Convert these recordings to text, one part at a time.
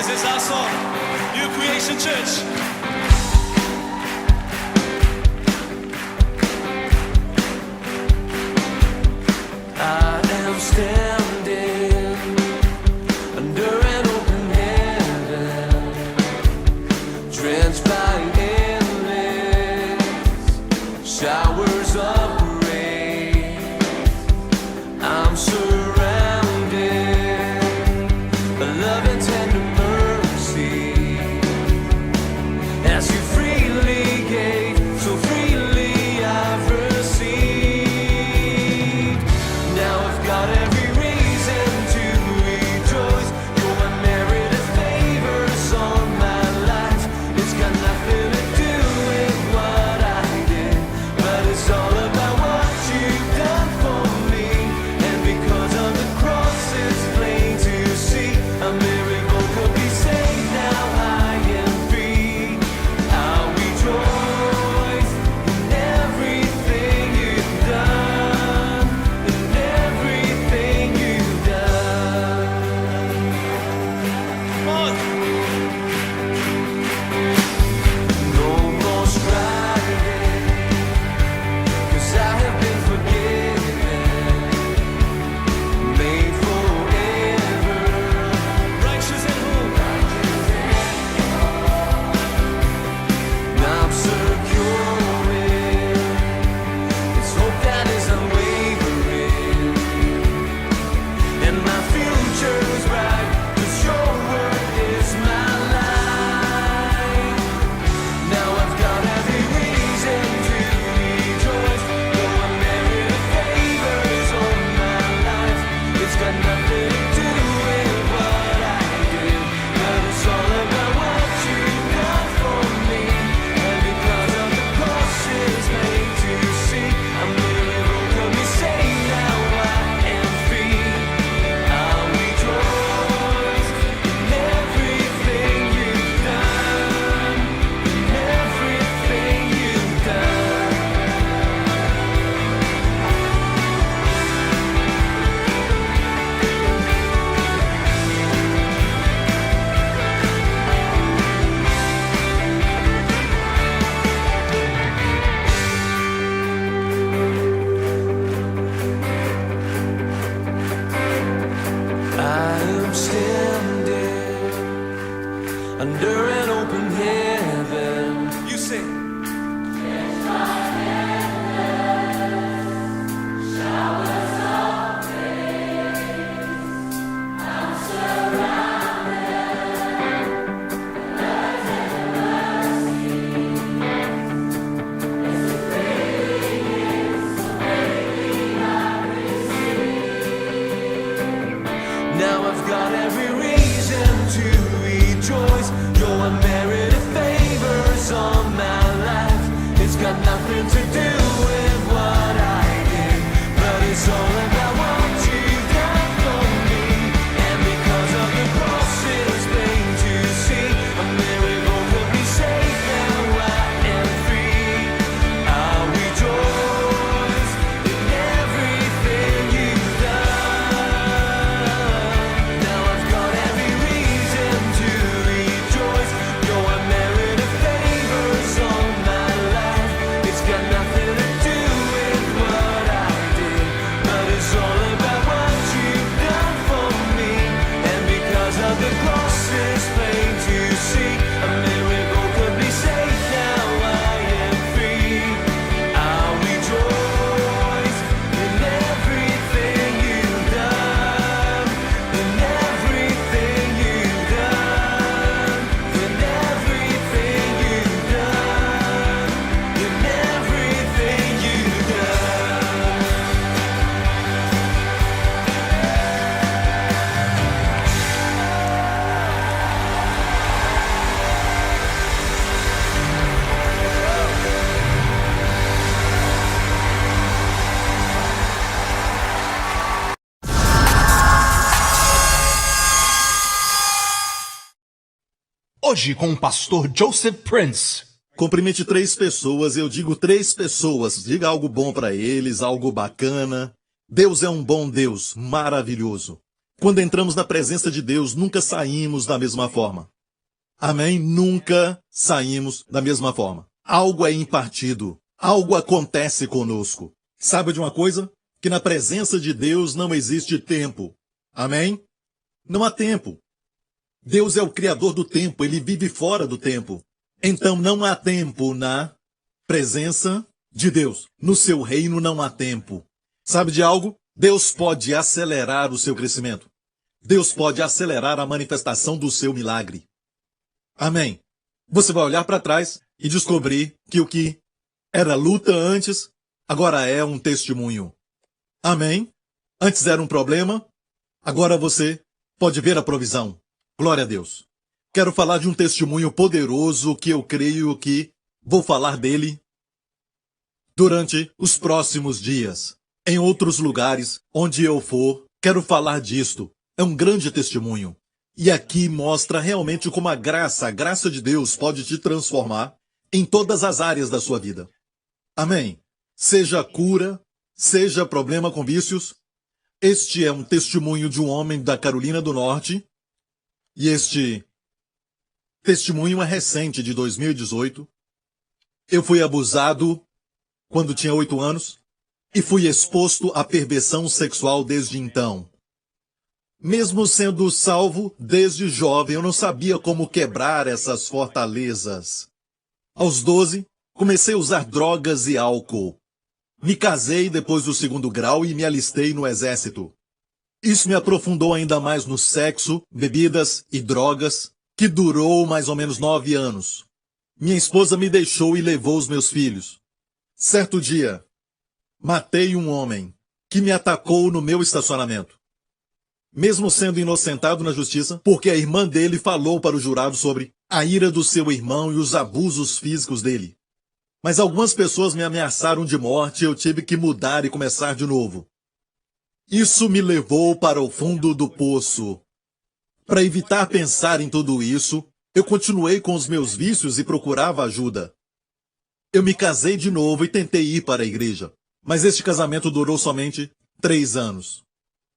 This is our song, New Creation Church. I am standing under an open heaven, drenched by endless showers of grace. I'm surrounded by love and tender mercy, as you freely gave, so freely I've received. Now I've got every reason to rejoice. Your unmerited favors on my life. It's got nothing to do with what I did, but it's all about what you've done for me. And because of the cross, it's plain to see a miracle could be saved. Now I am free. I'll rejoice in everything you've done, in everything you've done. Come on. No more striving, 'cause I have been forgiven, made forever, righteous and holy. I'm secure in it's hope that is unwavering, and my future's bright, 'cause your word is my life. Now I've got every reason to rejoice. Your unmerited favors on my life. It's got nothing to do with what I did, but it's all about what you've done for me. And because of the cross, it's made to see a miracle could be saved. Now I am free. I'll rejoice in everything you've done, in everything you've done. I am standing under an open heaven. You sing. Now I've got every reason to rejoice. Your unmerited favors on my life. It's got nothing to do with what I did, but it's all about what you've done for me. And because of the cross, it's plain to see a miracle could be saved. Now I am free. I'll rejoice in everything you've done. Now I've got every reason to rejoice. Your unmerited favors on my life. It's got nothing to do with what I did, but it's all about what you've done for me. And because of the cross, it's plain to see a miracle could be saved. Now I am free. I'll rejoice in everything you've done, in everything you've done, in everything you've done, in everything you've done. Hoje com o pastor Joseph Prince. Cumprimente 3 pessoas, eu digo 3 pessoas. Diga algo bom para eles, algo bacana. Deus é um bom Deus, maravilhoso. Quando entramos na presença de Deus, nunca saímos da mesma forma. Amém? Nunca saímos da mesma forma. Algo é impartido. Algo acontece conosco. Sabe de uma coisa? Que na presença de Deus não existe tempo. Amém? Não há tempo. Deus é o criador do tempo, ele vive fora do tempo. Então não há tempo na presença de Deus. No seu reino não há tempo. Sabe de algo? Deus pode acelerar o seu crescimento. Deus pode acelerar a manifestação do seu milagre. Amém. Você vai olhar para trás e descobrir que o que era luta antes, agora é um testemunho. Amém? Antes era um problema, agora você pode ver a provisão. Glória a Deus. Quero falar de um testemunho poderoso que eu creio que vou falar dele durante os próximos dias. Em outros lugares, onde eu for, quero falar disto. É um grande testemunho. E aqui mostra realmente como a graça de Deus pode te transformar em todas as áreas da sua vida. Amém. Seja cura, seja problema com vícios. Este é um testemunho de um homem da Carolina do Norte. E este testemunho é recente, de 2018. Eu fui abusado quando tinha 8 anos e fui exposto à perversão sexual desde então. Mesmo sendo salvo desde jovem, eu não sabia como quebrar essas fortalezas. Aos 12, comecei a usar drogas e álcool. Me casei depois do 2º grau e me alistei no exército. Isso me aprofundou ainda mais no sexo, bebidas e drogas, que durou mais ou menos 9 anos. Minha esposa me deixou e levou os meus filhos. Certo dia, matei um homem que me atacou no meu estacionamento. Mesmo sendo inocentado na justiça, porque a irmã dele falou para o jurado sobre a ira do seu irmão e os abusos físicos dele. Mas algumas pessoas me ameaçaram de morte e eu tive que mudar e começar de novo. Isso me levou para o fundo do poço. Para evitar pensar em tudo isso, eu continuei com os meus vícios e procurava ajuda. Eu me casei de novo e tentei ir para a igreja, mas este casamento durou somente 3 anos.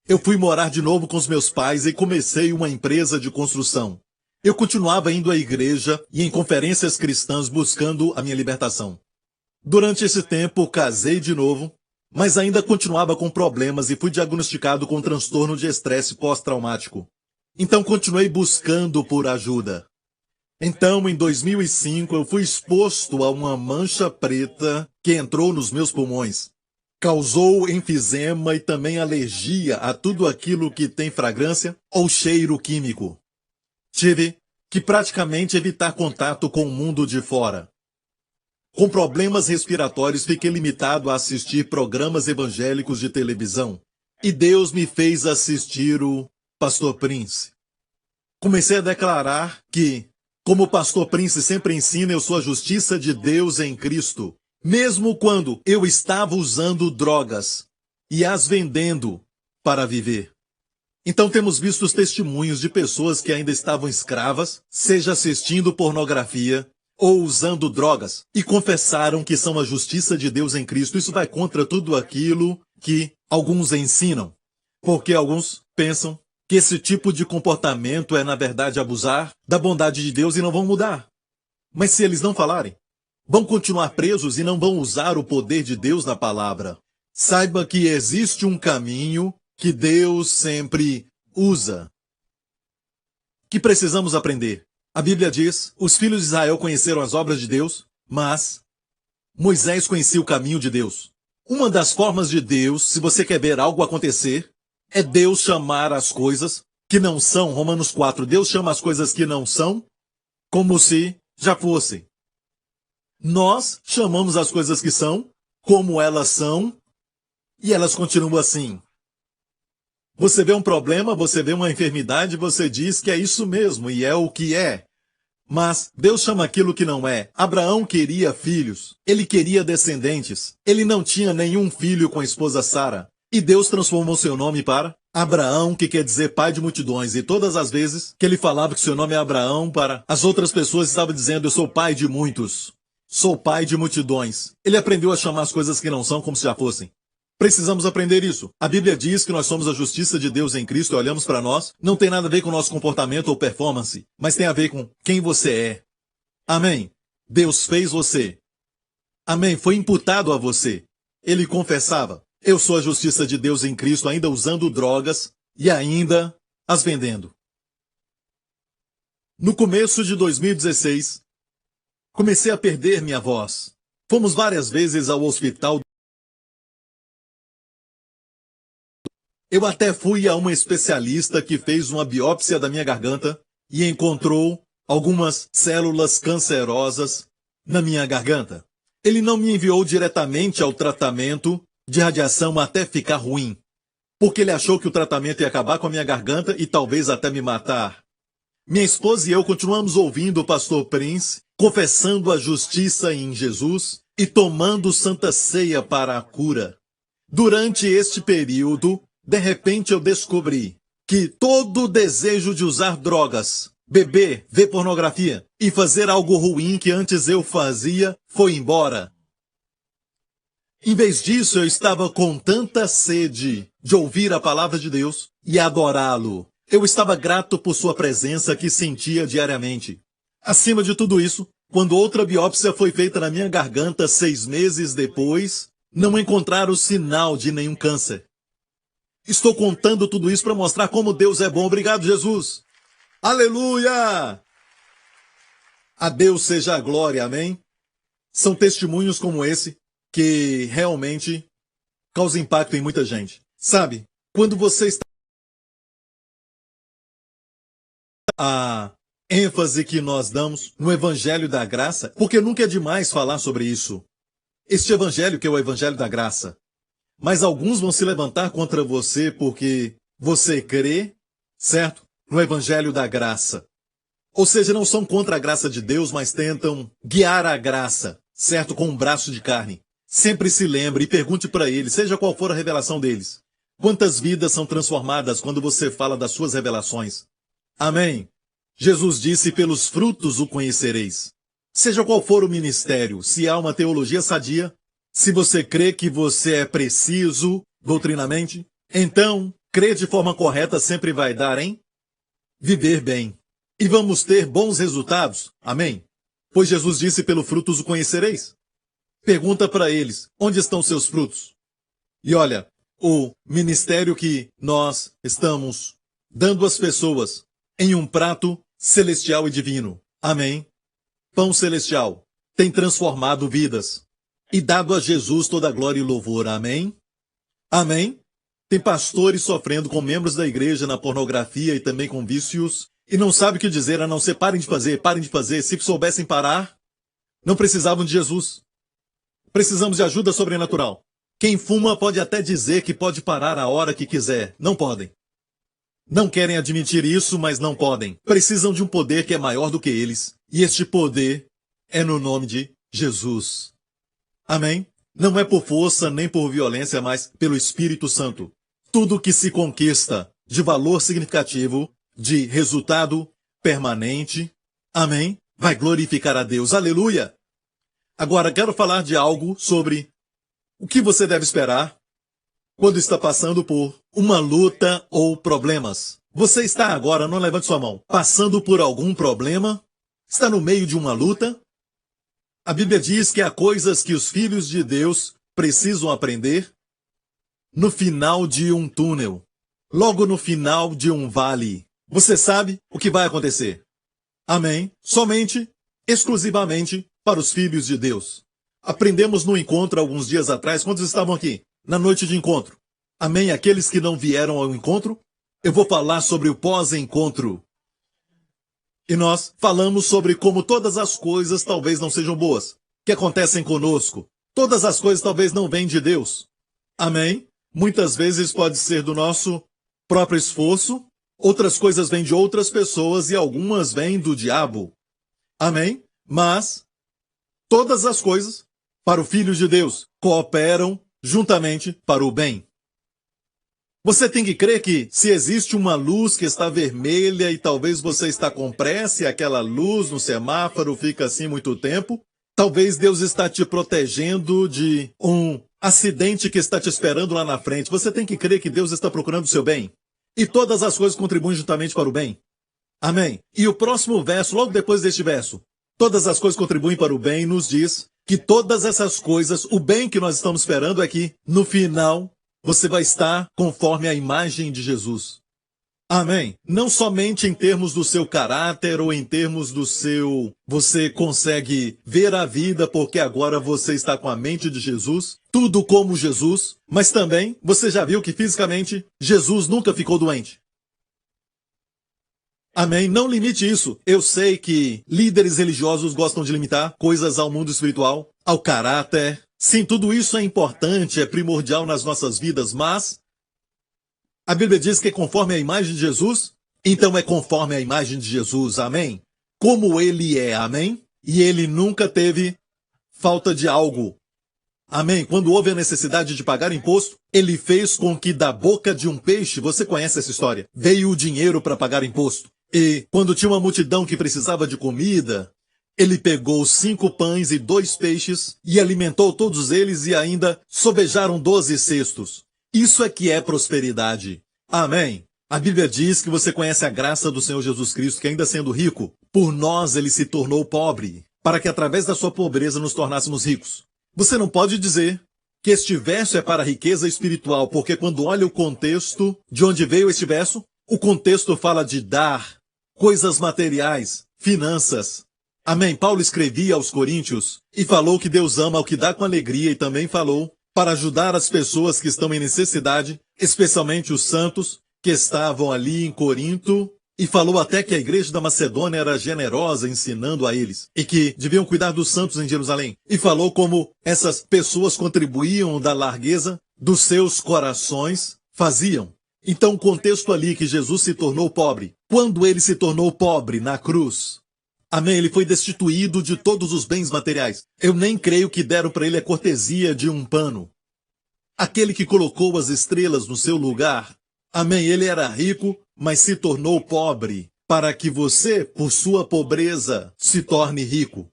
Eu fui morar de novo com os meus pais e comecei uma empresa de construção. Eu continuava indo à igreja e em conferências cristãs buscando a minha libertação. Durante esse tempo, casei de novo, mas ainda continuava com problemas e fui diagnosticado com transtorno de estresse pós-traumático. Então continuei buscando por ajuda. Então, em 2005, eu fui exposto a uma mancha preta que entrou nos meus pulmões. Causou enfisema e também alergia a tudo aquilo que tem fragrância ou cheiro químico. Tive que praticamente evitar contato com o mundo de fora. Com problemas respiratórios, fiquei limitado a assistir programas evangélicos de televisão. E Deus me fez assistir o Pastor Prince. Comecei a declarar que, como o Pastor Prince sempre ensina, eu sou a justiça de Deus em Cristo. Mesmo quando eu estava usando drogas e as vendendo para viver. Então temos visto os testemunhos de pessoas que ainda estavam escravas, seja assistindo pornografia ou usando drogas, e confessaram que são a justiça de Deus em Cristo. Isso vai contra tudo aquilo que alguns ensinam, porque alguns pensam que esse tipo de comportamento é, na verdade, abusar da bondade de Deus e não vão mudar. Mas se eles não falarem, vão continuar presos e não vão usar o poder de Deus na palavra. Saiba que existe um caminho que Deus sempre usa, que precisamos aprender. A Bíblia diz, os filhos de Israel conheceram as obras de Deus, mas Moisés conhecia o caminho de Deus. Uma das formas de Deus, se você quer ver algo acontecer, é Deus chamar as coisas que não são. Romanos 4, Deus chama as coisas que não são como se já fossem. Nós chamamos as coisas que são como elas são e elas continuam assim. Você vê um problema, você vê uma enfermidade, você diz que é isso mesmo e é o que é. Mas Deus chama aquilo que não é. Abraão queria filhos, ele queria descendentes. Ele não tinha nenhum filho com a esposa Sara. E Deus transformou seu nome para Abraão, que quer dizer pai de multidões. E todas as vezes que ele falava que seu nome é Abraão, para as outras pessoas estava dizendo, eu sou pai de muitos. Sou pai de multidões. Ele aprendeu a chamar as coisas que não são como se já fossem. Precisamos aprender isso. A Bíblia diz que nós somos a justiça de Deus em Cristo e olhamos para nós. Não tem nada a ver com o nosso comportamento ou performance, mas tem a ver com quem você é. Amém. Deus fez você. Amém. Foi imputado a você. Ele confessava: eu sou a justiça de Deus em Cristo, ainda usando drogas e ainda as vendendo. No começo de 2016, comecei a perder minha voz. Fomos várias vezes ao hospital. Eu até fui a uma especialista que fez uma biópsia da minha garganta e encontrou algumas células cancerosas na minha garganta. Ele não me enviou diretamente ao tratamento de radiação até ficar ruim, porque ele achou que o tratamento ia acabar com a minha garganta e talvez até me matar. Minha esposa e eu continuamos ouvindo o pastor Prince, confessando a justiça em Jesus e tomando santa ceia para a cura. Durante este período, de repente eu descobri que todo o desejo de usar drogas, beber, ver pornografia e fazer algo ruim que antes eu fazia foi embora. Em vez disso, eu estava com tanta sede de ouvir a palavra de Deus e adorá-lo. Eu estava grato por sua presença que sentia diariamente. Acima de tudo isso, quando outra biópsia foi feita na minha garganta 6 meses depois, não encontraram sinal de nenhum câncer. Estou contando tudo isso para mostrar como Deus é bom. Obrigado, Jesus. Aleluia! A Deus seja a glória, amém? São testemunhos como esse que realmente causam impacto em muita gente. Sabe, quando você está... A ênfase que nós damos no Evangelho da Graça, porque nunca é demais falar sobre isso. Este Evangelho que é o Evangelho da Graça. Mas alguns vão se levantar contra você porque você crê, certo? No Evangelho da Graça. Ou seja, não são contra a graça de Deus, mas tentam guiar a graça, certo? Com um braço de carne. Sempre se lembre e pergunte para eles, seja qual for a revelação deles. Quantas vidas são transformadas quando você fala das suas revelações? Amém. Jesus disse, pelos frutos o conhecereis. Seja qual for o ministério, se há uma teologia sadia, se você crê que você é preciso doutrinamente, então, crer de forma correta sempre vai dar em viver bem. E vamos ter bons resultados. Amém? Pois Jesus disse, pelo frutos o conhecereis. Pergunta para eles, onde estão seus frutos? E olha, o ministério que nós estamos dando às pessoas em um prato celestial e divino. Amém? Pão celestial tem transformado vidas e dado a Jesus toda a glória e louvor. Amém? Amém? Tem pastores sofrendo com membros da igreja na pornografia e também com vícios e não sabe o que dizer a não ser parem de fazer, parem de fazer. Se soubessem parar, não precisavam de Jesus. Precisamos de ajuda sobrenatural. Quem fuma pode até dizer que pode parar a hora que quiser. Não podem. Não querem admitir isso, mas não podem. Precisam de um poder que é maior do que eles. E este poder é no nome de Jesus. Amém? Não é por força nem por violência, mas pelo Espírito Santo. Tudo que se conquista de valor significativo, de resultado permanente, amém? Vai glorificar a Deus. Aleluia! Agora quero falar de algo sobre o que você deve esperar quando está passando por uma luta ou problemas. Você está agora, não levante sua mão, passando por algum problema? Está no meio de uma luta? A Bíblia diz que há coisas que os filhos de Deus precisam aprender no final de um túnel, logo no final de um vale. Você sabe o que vai acontecer. Amém? Somente, exclusivamente para os filhos de Deus. Aprendemos no encontro alguns dias atrás, quantos estavam aqui? Na noite de encontro. Amém? Aqueles que não vieram ao encontro, eu vou falar sobre o pós-encontro. E nós falamos sobre como todas as coisas talvez não sejam boas, que acontecem conosco. Todas as coisas talvez não vêm de Deus. Amém? Muitas vezes pode ser do nosso próprio esforço, outras coisas vêm de outras pessoas e algumas vêm do diabo. Amém? Mas todas as coisas, para o Filho de Deus, cooperam juntamente para o bem. Você tem que crer que se existe uma luz que está vermelha e talvez você está com pressa e aquela luz no semáforo fica assim muito tempo, talvez Deus está te protegendo de um acidente que está te esperando lá na frente, você tem que crer que Deus está procurando o seu bem. E todas as coisas contribuem juntamente para o bem. Amém. E o próximo verso, logo depois deste verso, todas as coisas contribuem para o bem, nos diz que todas essas coisas, o bem que nós estamos esperando é que, no final, você vai estar conforme a imagem de Jesus. Amém. Não somente em termos do seu caráter ou em termos do seu... Você consegue ver a vida porque agora você está com a mente de Jesus, tudo como Jesus, mas também você já viu que fisicamente Jesus nunca ficou doente. Amém. Não limite isso. Eu sei que líderes religiosos gostam de limitar coisas ao mundo espiritual, ao caráter. Sim, tudo isso é importante, é primordial nas nossas vidas, mas a Bíblia diz que é conforme a imagem de Jesus, então é conforme a imagem de Jesus, amém? Como ele é, amém? E ele nunca teve falta de algo, amém? Quando houve a necessidade de pagar imposto, ele fez com que da boca de um peixe, você conhece essa história, veio o dinheiro para pagar imposto. E quando tinha uma multidão que precisava de comida, ele pegou 5 pães e 2 peixes e alimentou todos eles e ainda sobejaram 12 cestos. Isso é que é prosperidade. Amém. A Bíblia diz que você conhece a graça do Senhor Jesus Cristo, que ainda sendo rico, por nós ele se tornou pobre, para que através da sua pobreza nos tornássemos ricos. Você não pode dizer que este verso é para a riqueza espiritual, porque quando olha o contexto de onde veio este verso, o contexto fala de dar, coisas materiais, finanças. Amém. Paulo escrevia aos Coríntios e falou que Deus ama o que dá com alegria e também falou para ajudar as pessoas que estão em necessidade, especialmente os santos que estavam ali em Corinto, e falou até que a igreja da Macedônia era generosa ensinando a eles, e que deviam cuidar dos santos em Jerusalém. E falou como essas pessoas contribuíam da largueza dos seus corações, faziam. Então o contexto ali que Jesus se tornou pobre. Quando ele se tornou pobre na cruz, amém, ele foi destituído de todos os bens materiais. Eu nem creio que deram para ele a cortesia de um pano. Aquele que colocou as estrelas no seu lugar, amém, ele era rico, mas se tornou pobre, para que você, por sua pobreza, se torne rico.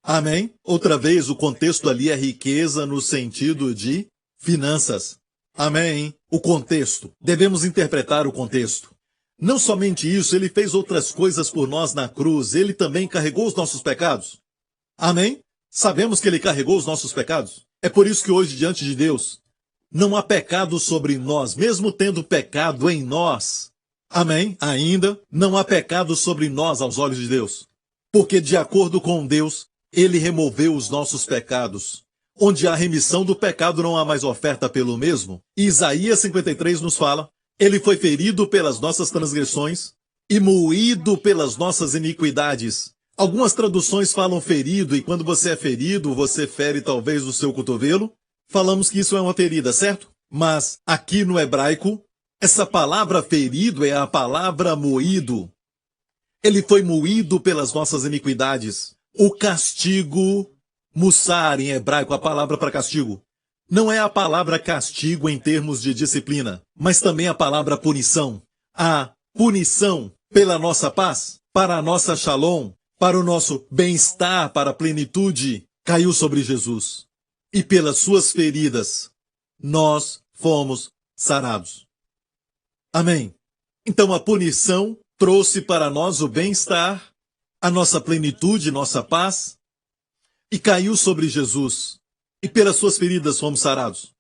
Amém? Outra vez, o contexto ali é riqueza no sentido de finanças. Amém? O contexto. Devemos interpretar o contexto. Não somente isso, ele fez outras coisas por nós na cruz. Ele também carregou os nossos pecados. Amém? Sabemos que ele carregou os nossos pecados. É por isso que hoje, diante de Deus, não há pecado sobre nós, mesmo tendo pecado em nós. Amém? Ainda não há pecado sobre nós aos olhos de Deus. Porque, de acordo com Deus, ele removeu os nossos pecados. Onde há remissão do pecado, não há mais oferta pelo mesmo. E Isaías 53 nos fala: ele foi ferido pelas nossas transgressões e moído pelas nossas iniquidades. Algumas traduções falam ferido, e quando você é ferido, você fere talvez o seu cotovelo. Falamos que isso é uma ferida, certo? Mas aqui no hebraico, essa palavra ferido é a palavra moído. Ele foi moído pelas nossas iniquidades. O castigo, mussar em hebraico, a palavra para castigo, não é a palavra castigo em termos de disciplina, mas também a palavra punição. A punição pela nossa paz, para a nossa shalom, para o nosso bem-estar, para a plenitude, caiu sobre Jesus. E pelas suas feridas, nós fomos sarados. Amém. Então a punição trouxe para nós o bem-estar, a nossa plenitude, nossa paz, e caiu sobre Jesus. E pelas suas feridas fomos sarados.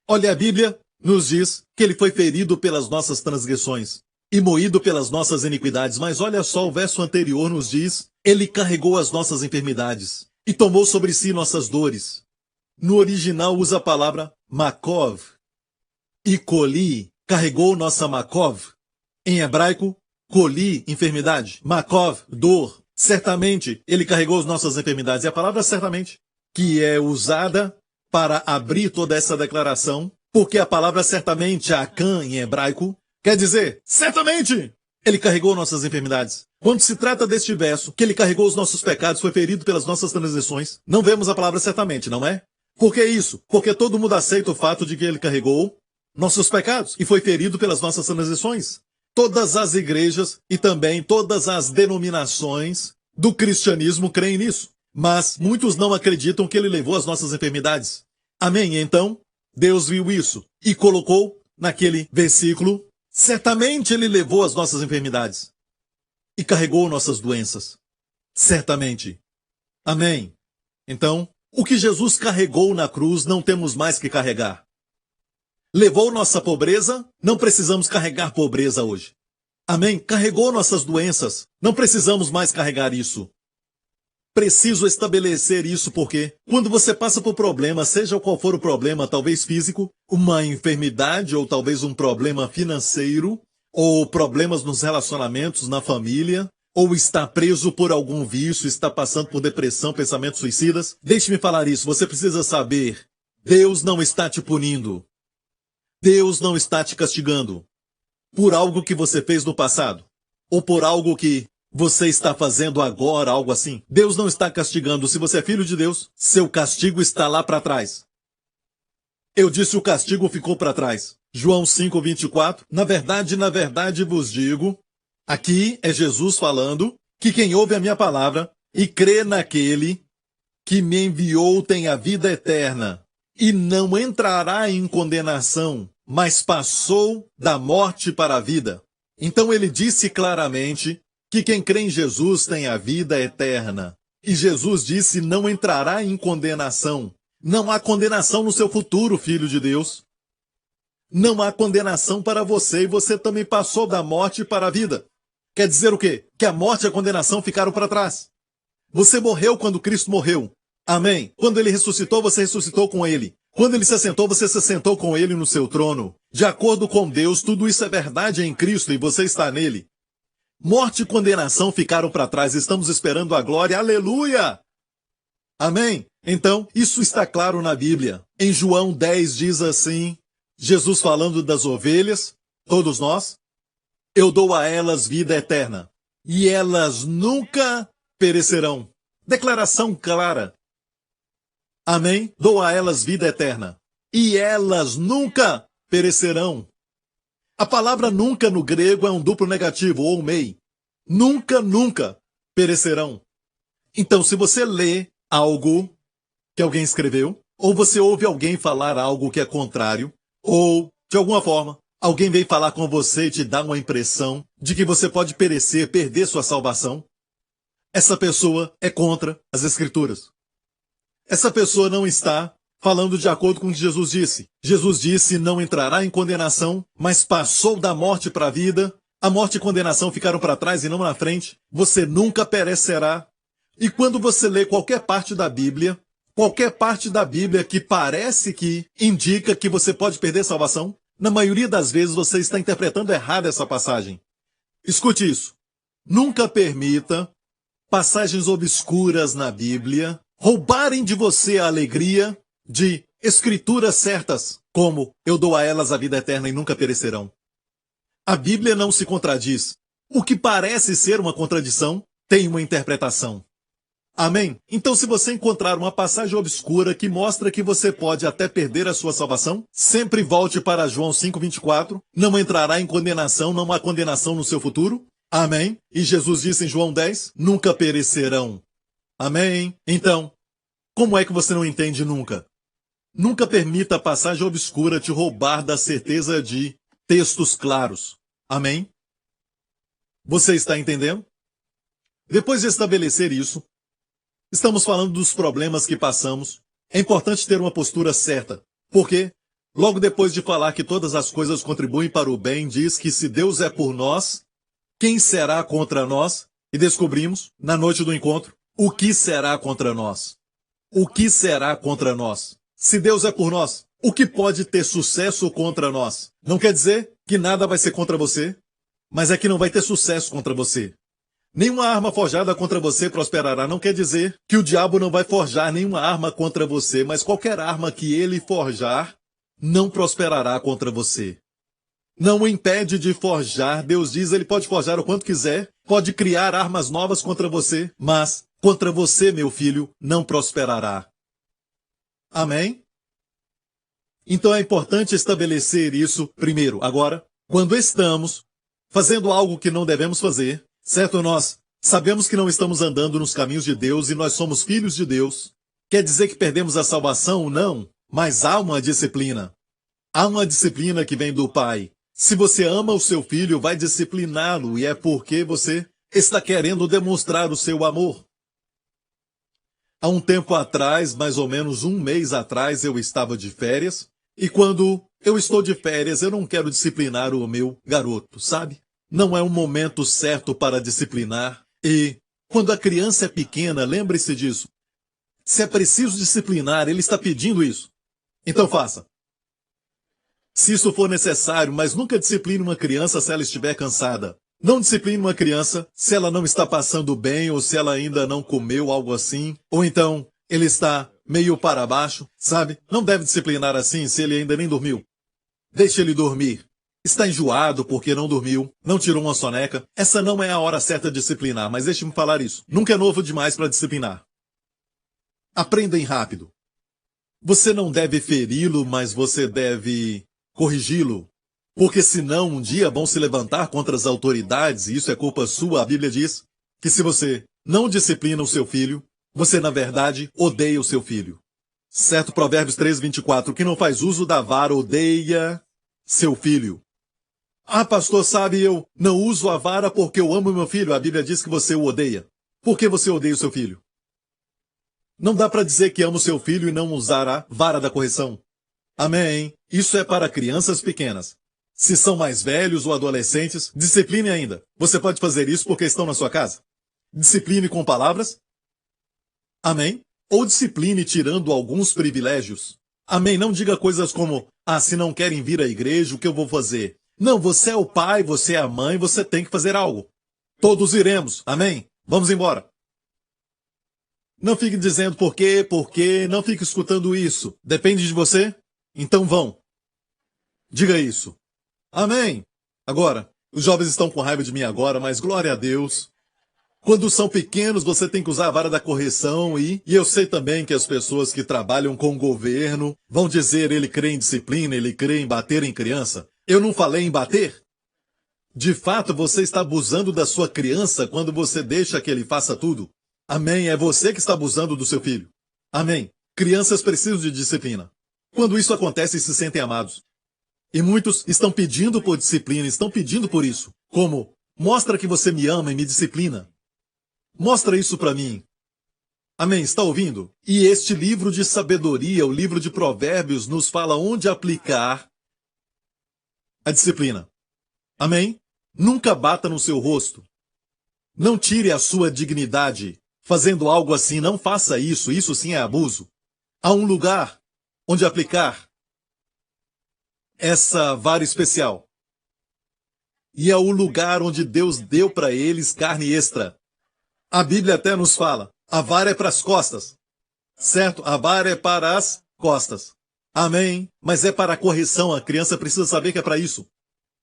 Olha, a Bíblia nos diz que ele foi ferido pelas nossas transgressões e moído pelas nossas iniquidades. Mas olha só, o verso anterior nos diz: ele carregou as nossas enfermidades e tomou sobre si nossas dores. No original usa a palavra makov. E coli, carregou nossa makov. Em hebraico, coli, enfermidade. Makov, dor. Certamente, ele carregou as nossas enfermidades. E a palavra certamente, que é usada para abrir toda essa declaração, porque a palavra certamente, akan, em hebraico, quer dizer, certamente, ele carregou nossas enfermidades. Quando se trata deste verso, que ele carregou os nossos pecados, foi ferido pelas nossas transgressões, não vemos a palavra certamente, não é? Por que isso? Porque todo mundo aceita o fato de que ele carregou nossos pecados e foi ferido pelas nossas transgressões. Todas as igrejas e também todas as denominações do cristianismo creem nisso. Mas muitos não acreditam que ele levou as nossas enfermidades. Amém? Então, Deus viu isso e colocou naquele versículo: certamente Ele levou as nossas enfermidades e carregou nossas doenças. Certamente. Amém? Então, o que Jesus carregou na cruz não temos mais que carregar. Levou nossa pobreza, não precisamos carregar pobreza hoje. Amém? Carregou nossas doenças, não precisamos mais carregar isso. Preciso estabelecer isso porque, quando você passa por problema, seja qual for o problema, talvez físico, uma enfermidade ou talvez um problema financeiro, ou problemas nos relacionamentos, na família, ou está preso por algum vício, está passando por depressão, pensamentos suicidas, deixe-me falar isso, você precisa saber, Deus não está te punindo. Deus não está te castigando por algo que você fez no passado, ou por algo que você está fazendo agora, algo assim. Deus não está castigando. Se você é filho de Deus, seu castigo está lá para trás. Eu disse o castigo ficou para trás. João 5:24. Na verdade vos digo, aqui é Jesus falando, que quem ouve a minha palavra e crê naquele que me enviou tem a vida eterna e não entrará em condenação, mas passou da morte para a vida. Então ele disse claramente que quem crê em Jesus tem a vida eterna. E Jesus disse não entrará em condenação. Não há condenação no seu futuro, filho de Deus. Não há condenação para você e você também passou da morte para a vida. Quer dizer o quê? Que a morte e a condenação ficaram para trás. Você morreu quando Cristo morreu. Amém? Quando ele ressuscitou, você ressuscitou com ele. Quando ele se assentou, você se assentou com ele no seu trono. De acordo com Deus, tudo isso é verdade em Cristo e você está nele. Morte e condenação ficaram para trás. Estamos esperando a glória. Aleluia! Amém? Então, isso está claro na Bíblia. Em João 10 diz assim, Jesus falando das ovelhas, todos nós, eu dou a elas vida eterna, e elas nunca perecerão. Declaração clara. Amém? Dou a elas vida eterna, e elas nunca perecerão. A palavra nunca no grego é um duplo negativo, ou mei. Nunca, nunca perecerão. Então, se você lê algo que alguém escreveu, ou você ouve alguém falar algo que é contrário, ou, de alguma forma, alguém vem falar com você e te dá uma impressão de que você pode perecer, perder sua salvação, essa pessoa é contra as Escrituras. Essa pessoa não está falando de acordo com o que Jesus disse. Jesus disse, não entrará em condenação, mas passou da morte para a vida. A morte e condenação ficaram para trás e não na frente. Você nunca perecerá. E quando você lê qualquer parte da Bíblia que parece que indica que você pode perder salvação, na maioria das vezes você está interpretando errado essa passagem. Escute isso. Nunca permita passagens obscuras na Bíblia roubarem de você a alegria de escrituras certas, como eu dou a elas a vida eterna e nunca perecerão. A Bíblia não se contradiz. O que parece ser uma contradição tem uma interpretação. Amém? Então, se você encontrar uma passagem obscura que mostra que você pode até perder a sua salvação, sempre volte para João 5:24. Não entrará em condenação, não há condenação no seu futuro. Amém? E Jesus disse em João 10, nunca perecerão. Amém? Então, como é que você não entende nunca? Nunca permita a passagem obscura te roubar da certeza de textos claros. Amém? Você está entendendo? Depois de estabelecer isso, estamos falando dos problemas que passamos. É importante ter uma postura certa, porque, logo depois de falar que todas as coisas contribuem para o bem, diz que se Deus é por nós, quem será contra nós? E descobrimos, na noite do encontro, o que será contra nós. O que será contra nós? Se Deus é por nós, o que pode ter sucesso contra nós? Não quer dizer que nada vai ser contra você, mas é que não vai ter sucesso contra você. Nenhuma arma forjada contra você prosperará. Não quer dizer que o diabo não vai forjar nenhuma arma contra você, mas qualquer arma que ele forjar não prosperará contra você. Não o impede de forjar. Deus diz, ele pode forjar o quanto quiser, pode criar armas novas contra você, mas contra você, meu filho, não prosperará. Amém? Então é importante estabelecer isso primeiro. Agora, quando estamos fazendo algo que não devemos fazer, certo? Nós sabemos que não estamos andando nos caminhos de Deus e nós somos filhos de Deus. Quer dizer que perdemos a salvação? Não. Mas há uma disciplina. Há uma disciplina que vem do pai. Se você ama o seu filho, vai discipliná-lo, e é porque você está querendo demonstrar o seu amor. Há um tempo atrás, mais ou menos um mês atrás, eu estava de férias, e quando eu estou de férias, eu não quero disciplinar o meu garoto, sabe? Não é um momento certo para disciplinar, e quando a criança é pequena, lembre-se disso. Se é preciso disciplinar, ele está pedindo isso. Então faça. Se isso for necessário, mas nunca discipline uma criança se ela estiver cansada. Não discipline uma criança se ela não está passando bem ou se ela ainda não comeu algo assim. Ou então, ele está meio para baixo, sabe? Não deve disciplinar assim se ele ainda nem dormiu. Deixe ele dormir. Está enjoado porque não dormiu, não tirou uma soneca. Essa não é a hora certa de disciplinar, mas deixe-me falar isso. Nunca é novo demais para disciplinar. Aprendem rápido. Você não deve feri-lo, mas você deve corrigi-lo, porque senão um dia vão se levantar contra as autoridades e isso é culpa sua. A Bíblia diz que se você não disciplina o seu filho, você na verdade odeia o seu filho. Certo? Provérbios 3:24, que não faz uso da vara odeia seu filho. Ah, pastor, sabe, eu não uso a vara porque eu amo meu filho. A Bíblia diz que você o odeia. Por que você odeia o seu filho? Não dá para dizer que ama o seu filho e não usar a vara da correção. Amém. Isso é para crianças pequenas. Se são mais velhos ou adolescentes, discipline ainda. Você pode fazer isso porque estão na sua casa. Discipline com palavras. Amém. Ou discipline tirando alguns privilégios. Amém. Não diga coisas como, se não querem vir à igreja, o que eu vou fazer? Não, você é o pai, você é a mãe, você tem que fazer algo. Todos iremos. Amém. Vamos embora. Não fique dizendo por quê, não fique escutando isso. Depende de você? Então vão. Diga isso. Amém. Agora, os jovens estão com raiva de mim agora, mas glória a Deus. Quando são pequenos, você tem que usar a vara da correção e eu sei também que as pessoas que trabalham com o governo vão dizer ele crê em disciplina, ele crê em bater em criança. Eu não falei em bater? De fato, você está abusando da sua criança quando você deixa que ele faça tudo. Amém. É você que está abusando do seu filho. Amém. Crianças precisam de disciplina. Quando isso acontece, se sentem amados. E muitos estão pedindo por disciplina, estão pedindo por isso. Como? Mostra que você me ama e me disciplina. Mostra isso para mim. Amém, está ouvindo? E este livro de sabedoria, o livro de Provérbios, nos fala onde aplicar a disciplina. Amém? Nunca bata no seu rosto. Não tire a sua dignidade fazendo algo assim. Não faça isso. Isso sim é abuso. Há um lugar onde aplicar essa vara especial. E é o lugar onde Deus deu para eles carne extra. A Bíblia até nos fala, a vara é para as costas. Certo? A vara é para as costas. Amém? Mas é para a correção, a criança precisa saber que é para isso.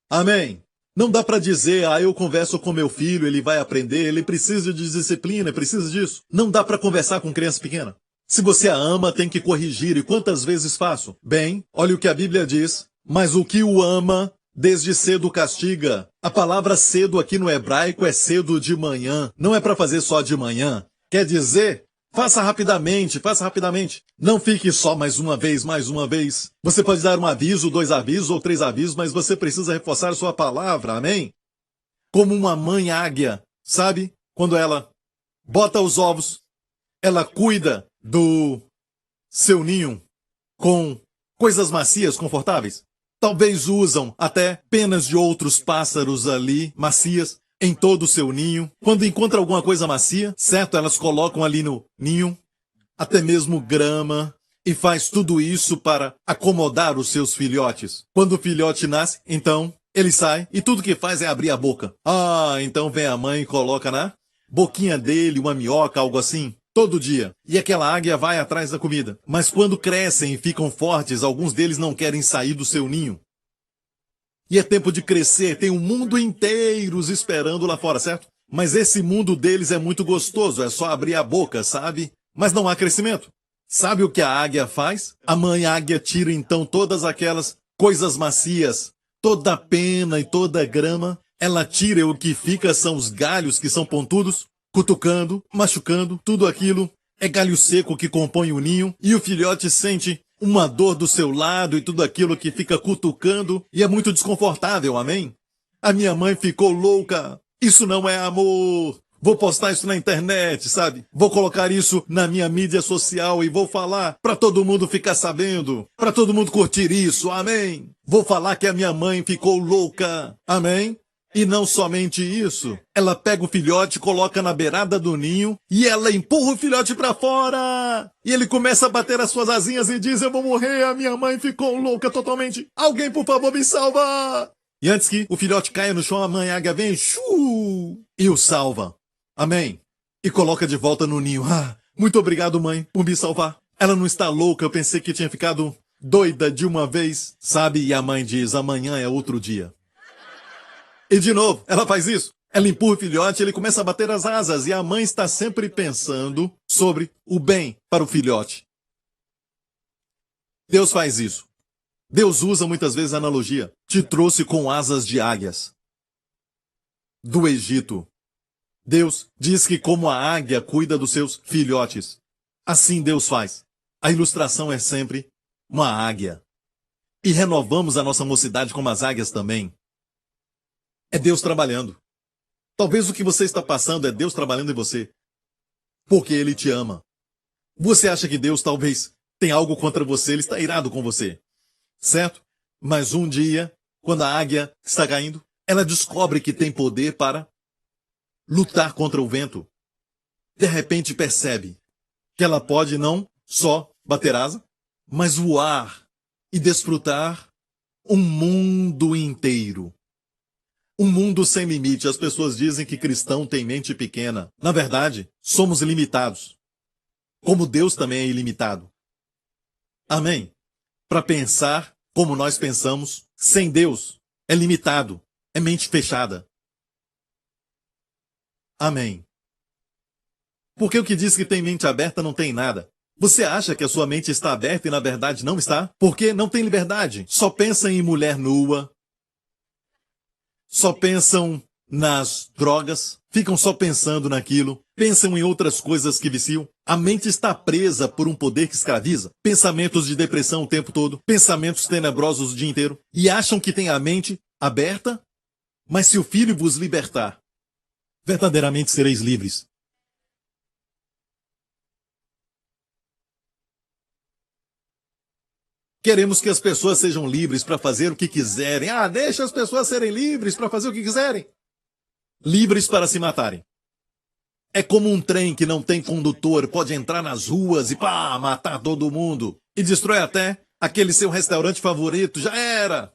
Amém? Não dá para dizer, eu converso com meu filho, ele vai aprender, ele precisa de disciplina, precisa disso. Não dá para conversar com criança pequena. Se você a ama, tem que corrigir. E quantas vezes faço? Bem, olha o que a Bíblia diz. Mas o que o ama, desde cedo castiga. A palavra cedo aqui no hebraico é cedo de manhã. Não é para fazer só de manhã. Quer dizer, faça rapidamente, faça rapidamente. Não fique só mais uma vez, mais uma vez. Você pode dar um aviso, 2 avisos ou 3 avisos, mas você precisa reforçar sua palavra, amém? Como uma mãe águia, sabe? Quando ela bota os ovos, ela cuida do seu ninho com coisas macias, confortáveis. Talvez usam até penas de outros pássaros ali, macias, em todo o seu ninho. Quando encontra alguma coisa macia, certo? Elas colocam ali no ninho, até mesmo grama, e faz tudo isso para acomodar os seus filhotes. Quando o filhote nasce, então, ele sai e tudo que faz é abrir a boca. Então vem a mãe e coloca na boquinha dele uma minhoca, algo assim. Todo dia. E aquela águia vai atrás da comida. Mas quando crescem e ficam fortes, alguns deles não querem sair do seu ninho. E é tempo de crescer, tem um mundo inteiro os esperando lá fora, certo? Mas esse mundo deles é muito gostoso, é só abrir a boca, sabe? Mas não há crescimento. Sabe o que a águia faz? A mãe águia tira então todas aquelas coisas macias, toda a pena e toda a grama. Ela tira e o que fica são os galhos que são pontudos, cutucando, machucando, tudo aquilo é galho seco que compõe o ninho, e o filhote sente uma dor do seu lado e tudo aquilo que fica cutucando e é muito desconfortável, amém? A minha mãe ficou louca. Isso não é amor. Vou postar isso na internet, sabe? Vou colocar isso na minha mídia social e vou falar para todo mundo ficar sabendo, para todo mundo curtir isso, amém? Vou falar que a minha mãe ficou louca, amém? E não somente isso, ela pega o filhote, coloca na beirada do ninho e ela empurra o filhote para fora. E ele começa a bater as suas asinhas e diz: eu vou morrer, a minha mãe ficou louca totalmente. Alguém, por favor, me salva! E antes que o filhote caia no chão, a mãe águia vem e o salva. Amém. E coloca de volta no ninho. Ah, muito obrigado, mãe, por me salvar. Ela não está louca, eu pensei que tinha ficado doida de uma vez, sabe? E a mãe diz: amanhã é outro dia. E de novo, ela faz isso. Ela empurra o filhote, ele começa a bater as asas e a mãe está sempre pensando sobre o bem para o filhote. Deus faz isso. Deus usa muitas vezes a analogia. Te trouxe com asas de águias do Egito. Deus diz que como a águia cuida dos seus filhotes, assim Deus faz. A ilustração é sempre uma águia. E renovamos a nossa mocidade como as águias também. É Deus trabalhando. Talvez o que você está passando é Deus trabalhando em você. Porque Ele te ama. Você acha que Deus talvez tem algo contra você, Ele está irado com você. Certo? Mas um dia, quando a águia está caindo, ela descobre que tem poder para lutar contra o vento. De repente percebe que ela pode não só bater asa, mas voar e desfrutar um mundo inteiro. Um mundo sem limite. As pessoas dizem que cristão tem mente pequena. Na verdade, somos ilimitados. Como Deus também é ilimitado. Amém? Para pensar como nós pensamos, sem Deus, é limitado. É mente fechada. Amém. Porque o que diz que tem mente aberta não tem nada. Você acha que a sua mente está aberta e na verdade não está? Porque não tem liberdade. Só pensa em mulher nua. Só pensam nas drogas. Ficam só pensando naquilo. Pensam em outras coisas que viciam. A mente está presa por um poder que escraviza. Pensamentos de depressão o tempo todo. Pensamentos tenebrosos o dia inteiro. E acham que tem a mente aberta. Mas se o Filho vos libertar, verdadeiramente sereis livres. Queremos que as pessoas sejam livres para fazer o que quiserem. Ah, deixa as pessoas serem livres para fazer o que quiserem. Livres para se matarem. É como um trem que não tem condutor, pode entrar nas ruas e pá, matar todo mundo. E destrói até aquele seu restaurante favorito. Já era.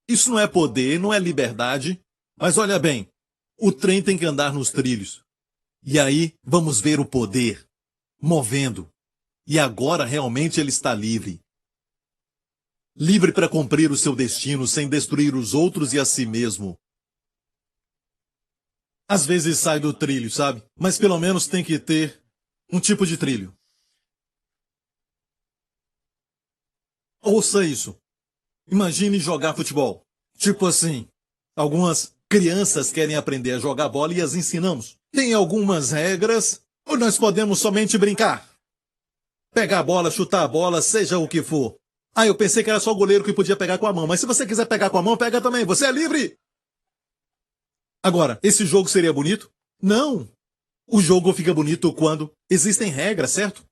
Isso não é poder, não é liberdade. Mas olha bem, o trem tem que andar nos trilhos. E aí vamos ver o poder movendo. E agora realmente ele está livre. Livre para cumprir o seu destino sem destruir os outros e a si mesmo. Às vezes sai do trilho, sabe? Mas pelo menos tem que ter um tipo de trilho. Ouça isso. Imagine jogar futebol. Tipo assim, algumas crianças querem aprender a jogar bola e as ensinamos. Tem algumas regras, ou nós podemos somente brincar. Pegar a bola, chutar a bola, seja o que for. Ah, eu pensei que era só o goleiro que podia pegar com a mão, mas se você quiser pegar com a mão, pega também, você é livre! Agora, esse jogo seria bonito? Não! O jogo fica bonito quando existem regras, certo?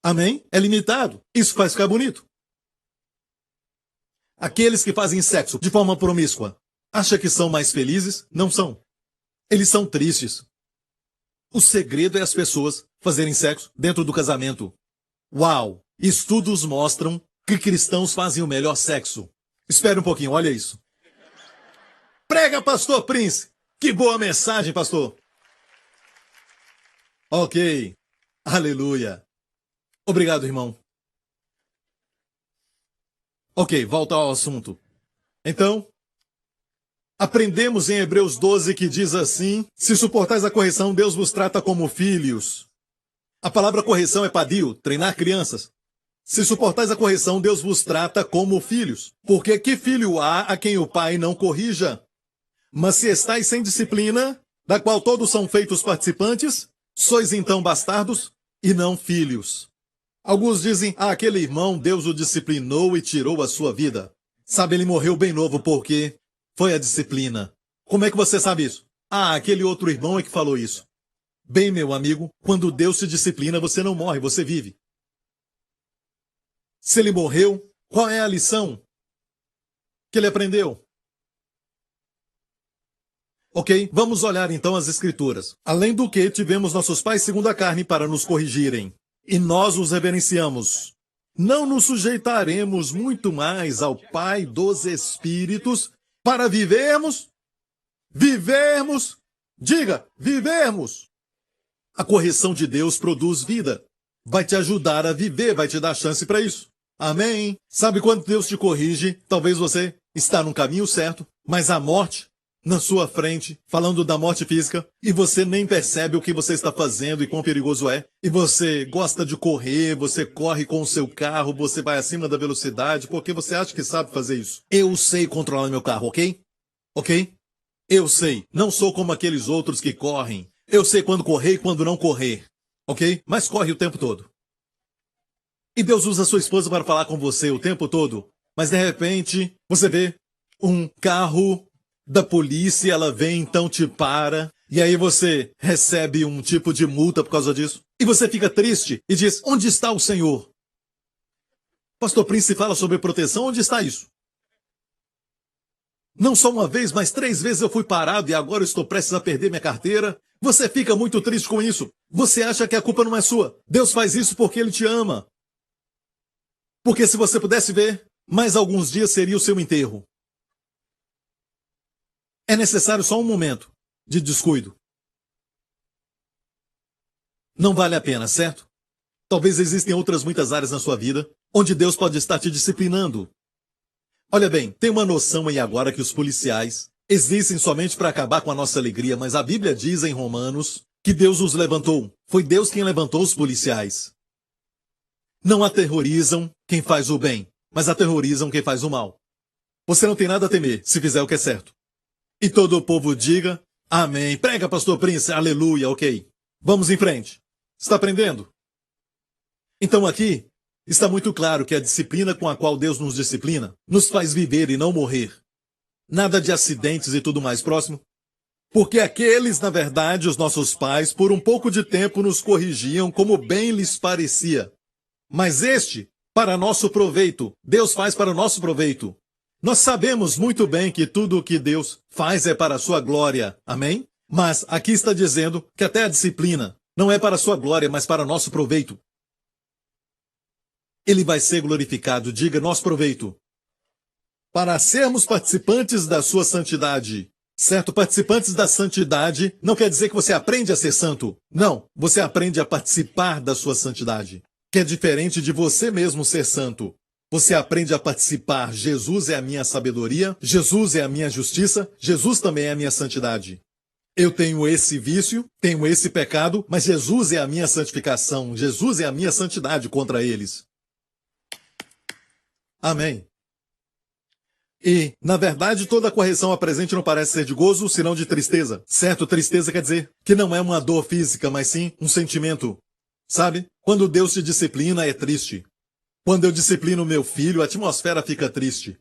Amém? É limitado. Isso faz ficar bonito. Aqueles que fazem sexo de forma promíscua, acha que são mais felizes? Não são. Eles são tristes. O segredo é as pessoas fazerem sexo dentro do casamento. Uau! Estudos mostram que cristãos fazem o melhor sexo. Espere um pouquinho, olha isso. Prega, pastor Prince! Que boa mensagem, pastor! Ok. Aleluia. Obrigado, irmão. Ok, volta ao assunto. Então, aprendemos em Hebreus 12 que diz assim: se suportais a correção, Deus vos trata como filhos. A palavra correção é padio, treinar crianças. Se suportais a correção, Deus vos trata como filhos. Porque que filho há a quem o pai não corrija? Mas se estáis sem disciplina, da qual todos são feitos participantes, sois então bastardos e não filhos. Alguns dizem, aquele irmão, Deus o disciplinou e tirou a sua vida. Sabe, ele morreu bem novo porque foi a disciplina. Como é que você sabe isso? Aquele outro irmão é que falou isso. Bem, meu amigo, quando Deus te disciplina, você não morre, você vive. Se ele morreu, qual é a lição que ele aprendeu? Ok, vamos olhar então as Escrituras. Além do que, tivemos nossos pais segundo a carne para nos corrigirem, e nós os reverenciamos. Não nos sujeitaremos muito mais ao Pai dos Espíritos para vivermos? Diga, vivermos! A correção de Deus produz vida. Vai te ajudar a viver, vai te dar chance para isso. Amém? Sabe quando Deus te corrige, talvez você está no caminho certo, mas a morte na sua frente, falando da morte física, e você nem percebe o que você está fazendo e quão perigoso é. E você gosta de correr, você corre com o seu carro, você vai acima da velocidade, porque você acha que sabe fazer isso. Eu sei controlar meu carro, ok? Ok? Eu sei. Não sou como aqueles outros que correm. Eu sei quando correr e quando não correr. Ok? Mas corre o tempo todo. E Deus usa sua esposa para falar com você o tempo todo. Mas de repente, você vê um carro da polícia, ela vem, então te para, e aí você recebe um tipo de multa por causa disso. E você fica triste e diz, onde está o Senhor? Pastor Prince fala sobre proteção, onde está isso? Não só uma vez, mas 3 vezes eu fui parado e agora eu estou prestes a perder minha carteira. Você fica muito triste com isso. Você acha que a culpa não é sua. Deus faz isso porque Ele te ama. Porque se você pudesse ver, mais alguns dias seria o seu enterro. É necessário só um momento de descuido. Não vale a pena, certo? Talvez existem outras muitas áreas na sua vida onde Deus pode estar te disciplinando. Olha bem, tem uma noção aí agora que os policiais existem somente para acabar com a nossa alegria, mas a Bíblia diz em Romanos que Deus os levantou. Foi Deus quem levantou os policiais. Não aterrorizam quem faz o bem, mas aterrorizam quem faz o mal. Você não tem nada a temer se fizer o que é certo. E todo o povo diga, amém. Prega, pastor Prince, aleluia, ok. Vamos em frente. Está aprendendo? Então aqui está muito claro que a disciplina com a qual Deus nos disciplina nos faz viver e não morrer. Nada de acidentes e tudo mais próximo. Porque aqueles, na verdade, os nossos pais, por um pouco de tempo nos corrigiam como bem lhes parecia. Mas este, para nosso proveito, Deus faz para o nosso proveito. Nós sabemos muito bem que tudo o que Deus faz é para a sua glória. Amém? Mas aqui está dizendo que até a disciplina não é para a sua glória, mas para nosso proveito. Ele vai ser glorificado, diga nosso proveito. Para sermos participantes da sua santidade. Certo? Participantes da santidade não quer dizer que você aprende a ser santo. Não, você aprende a participar da sua santidade. Que é diferente de você mesmo ser santo. Você aprende a participar. Jesus é a minha sabedoria, Jesus é a minha justiça, Jesus também é a minha santidade. Eu tenho esse vício, tenho esse pecado, mas Jesus é a minha santificação, Jesus é a minha santidade contra eles. Amém. E, na verdade, toda correção apresente não parece ser de gozo, senão de tristeza. Certo? Tristeza quer dizer que não é uma dor física, mas sim um sentimento. Sabe? Quando Deus te disciplina, é triste. Quando eu disciplino meu filho, a atmosfera fica triste.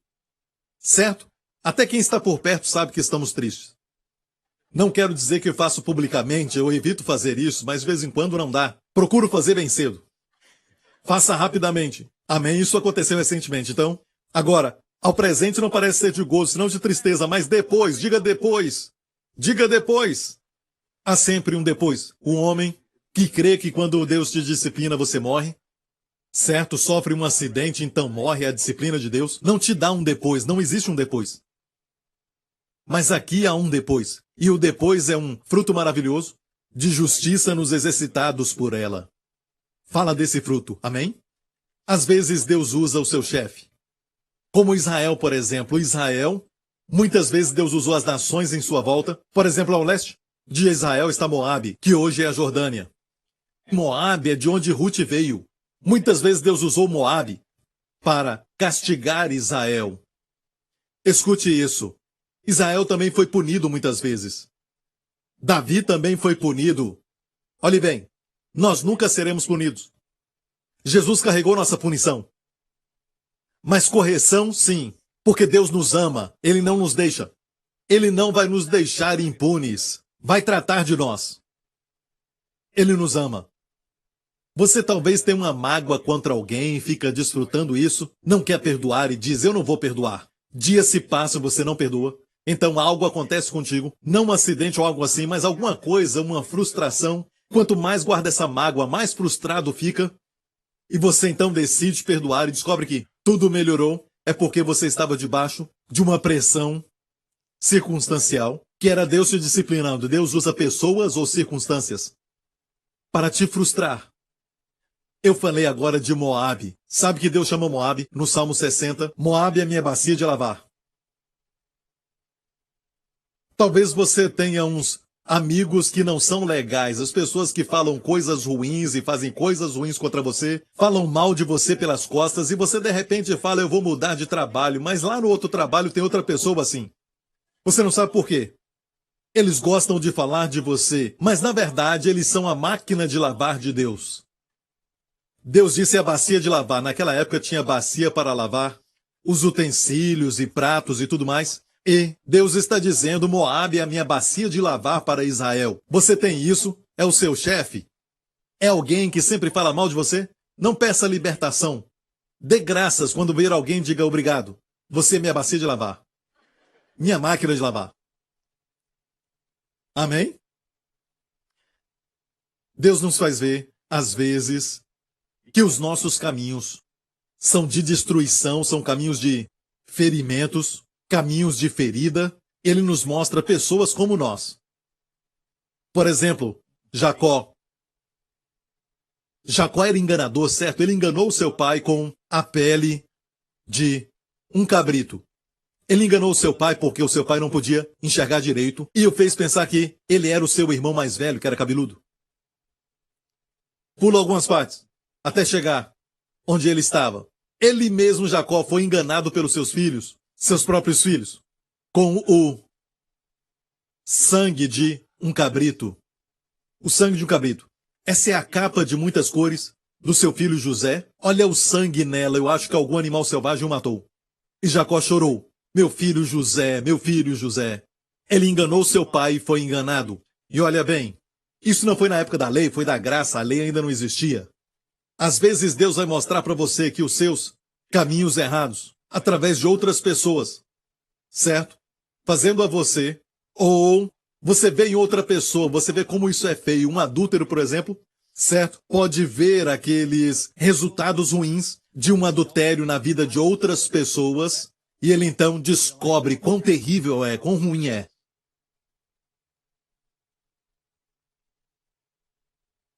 Certo? Até quem está por perto sabe que estamos tristes. Não quero dizer que eu faço publicamente, eu evito fazer isso, mas de vez em quando não dá. Procuro fazer bem cedo. Faça rapidamente. Amém? Isso aconteceu recentemente. Então, agora, ao presente não parece ser de gozo, senão de tristeza, mas depois, diga depois. Diga depois. Há sempre um depois. Um homem que crê que quando Deus te disciplina você morre. Certo, sofre um acidente, então morre. A disciplina de Deus não te dá um depois, não existe um depois. Mas aqui há um depois. E o depois é um fruto maravilhoso de justiça nos exercitados por ela. Fala desse fruto, amém? Às vezes Deus usa o seu chefe. Como Israel, por exemplo. Israel, muitas vezes Deus usou as nações em sua volta. Por exemplo, ao leste de Israel está Moabe, que hoje é a Jordânia. Moabe é de onde Ruth veio. Muitas vezes Deus usou Moabe para castigar Israel. Escute isso. Israel também foi punido muitas vezes. Davi também foi punido. Olhe bem, nós nunca seremos punidos. Jesus carregou nossa punição. Mas correção, sim, porque Deus nos ama, Ele não nos deixa. Ele não vai nos deixar impunes. Vai tratar de nós. Ele nos ama. Você talvez tenha uma mágoa contra alguém e fica desfrutando isso, não quer perdoar e diz, eu não vou perdoar. Dias se passam e você não perdoa. Então algo acontece contigo, não um acidente ou algo assim, mas alguma coisa, uma frustração. Quanto mais guarda essa mágoa, mais frustrado fica. E você então decide perdoar e descobre que tudo melhorou. É porque você estava debaixo de uma pressão circunstancial, que era Deus te disciplinando. Deus usa pessoas ou circunstâncias para te frustrar. Eu falei agora de Moabe. Sabe que Deus chama Moabe no Salmo 60? Moabe é minha bacia de lavar. Talvez você tenha uns amigos que não são legais, as pessoas que falam coisas ruins e fazem coisas ruins contra você, falam mal de você pelas costas e você de repente fala, eu vou mudar de trabalho, mas lá no outro trabalho tem outra pessoa assim. Você não sabe por quê. Eles gostam de falar de você, mas na verdade eles são a máquina de lavar de Deus. Deus disse a bacia de lavar. Naquela época tinha bacia para lavar os utensílios e pratos e tudo mais. E Deus está dizendo, Moabe é a minha bacia de lavar para Israel. Você tem isso? É o seu chefe? É alguém que sempre fala mal de você? Não peça libertação. Dê graças quando ver alguém, diga obrigado. Você é minha bacia de lavar. Minha máquina de lavar. Amém? Deus nos faz ver, às vezes, que os nossos caminhos são de destruição, são caminhos de ferimentos, caminhos de ferida. Ele nos mostra pessoas como nós. Por exemplo, Jacó. Jacó era enganador, certo? Ele enganou seu pai com a pele de um cabrito. Ele enganou seu pai porque o seu pai não podia enxergar direito e o fez pensar que ele era o seu irmão mais velho, que era cabeludo. Pula algumas partes, até chegar onde ele estava. Ele mesmo, Jacó, foi enganado pelos seus filhos, seus próprios filhos, com o sangue de um cabrito. O sangue de um cabrito. Essa é a capa de muitas cores do seu filho José. Olha o sangue nela, eu acho que algum animal selvagem o matou. E Jacó chorou. Meu filho José, meu filho José. Ele enganou seu pai e foi enganado. E olha bem, isso não foi na época da lei, foi da graça, a lei ainda não existia. Às vezes Deus vai mostrar para você que os seus caminhos errados, através de outras pessoas, certo? Fazendo a você, ou você vê em outra pessoa, você vê como isso é feio. Um adúltero, por exemplo, certo? Pode ver aqueles resultados ruins de um adultério na vida de outras pessoas, e ele então descobre quão terrível é, quão ruim é.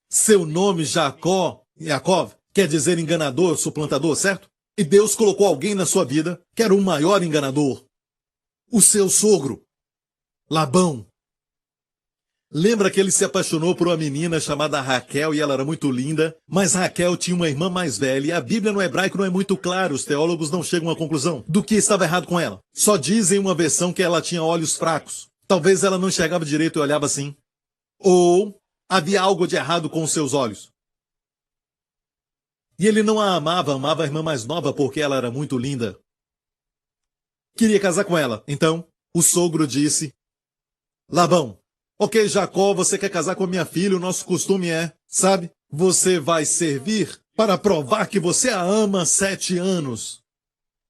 Seu nome, Jacó, Yaakov, quer dizer enganador, suplantador, certo? E Deus colocou alguém na sua vida que era o maior enganador. O seu sogro, Labão. Lembra que ele se apaixonou por uma menina chamada Raquel e ela era muito linda, mas Raquel tinha uma irmã mais velha e a Bíblia no hebraico não é muito clara, os teólogos não chegam à conclusão do que estava errado com ela. Só dizem uma versão que ela tinha olhos fracos. Talvez ela não enxergava direito e olhava assim. Ou havia algo de errado com os seus olhos. E ele não a amava, amava a irmã mais nova porque ela era muito linda. Queria casar com ela. Então, o sogro disse, Labão, ok, Jacó, você quer casar com minha filha, o nosso costume é, sabe, você vai servir para provar que você a ama 7 anos.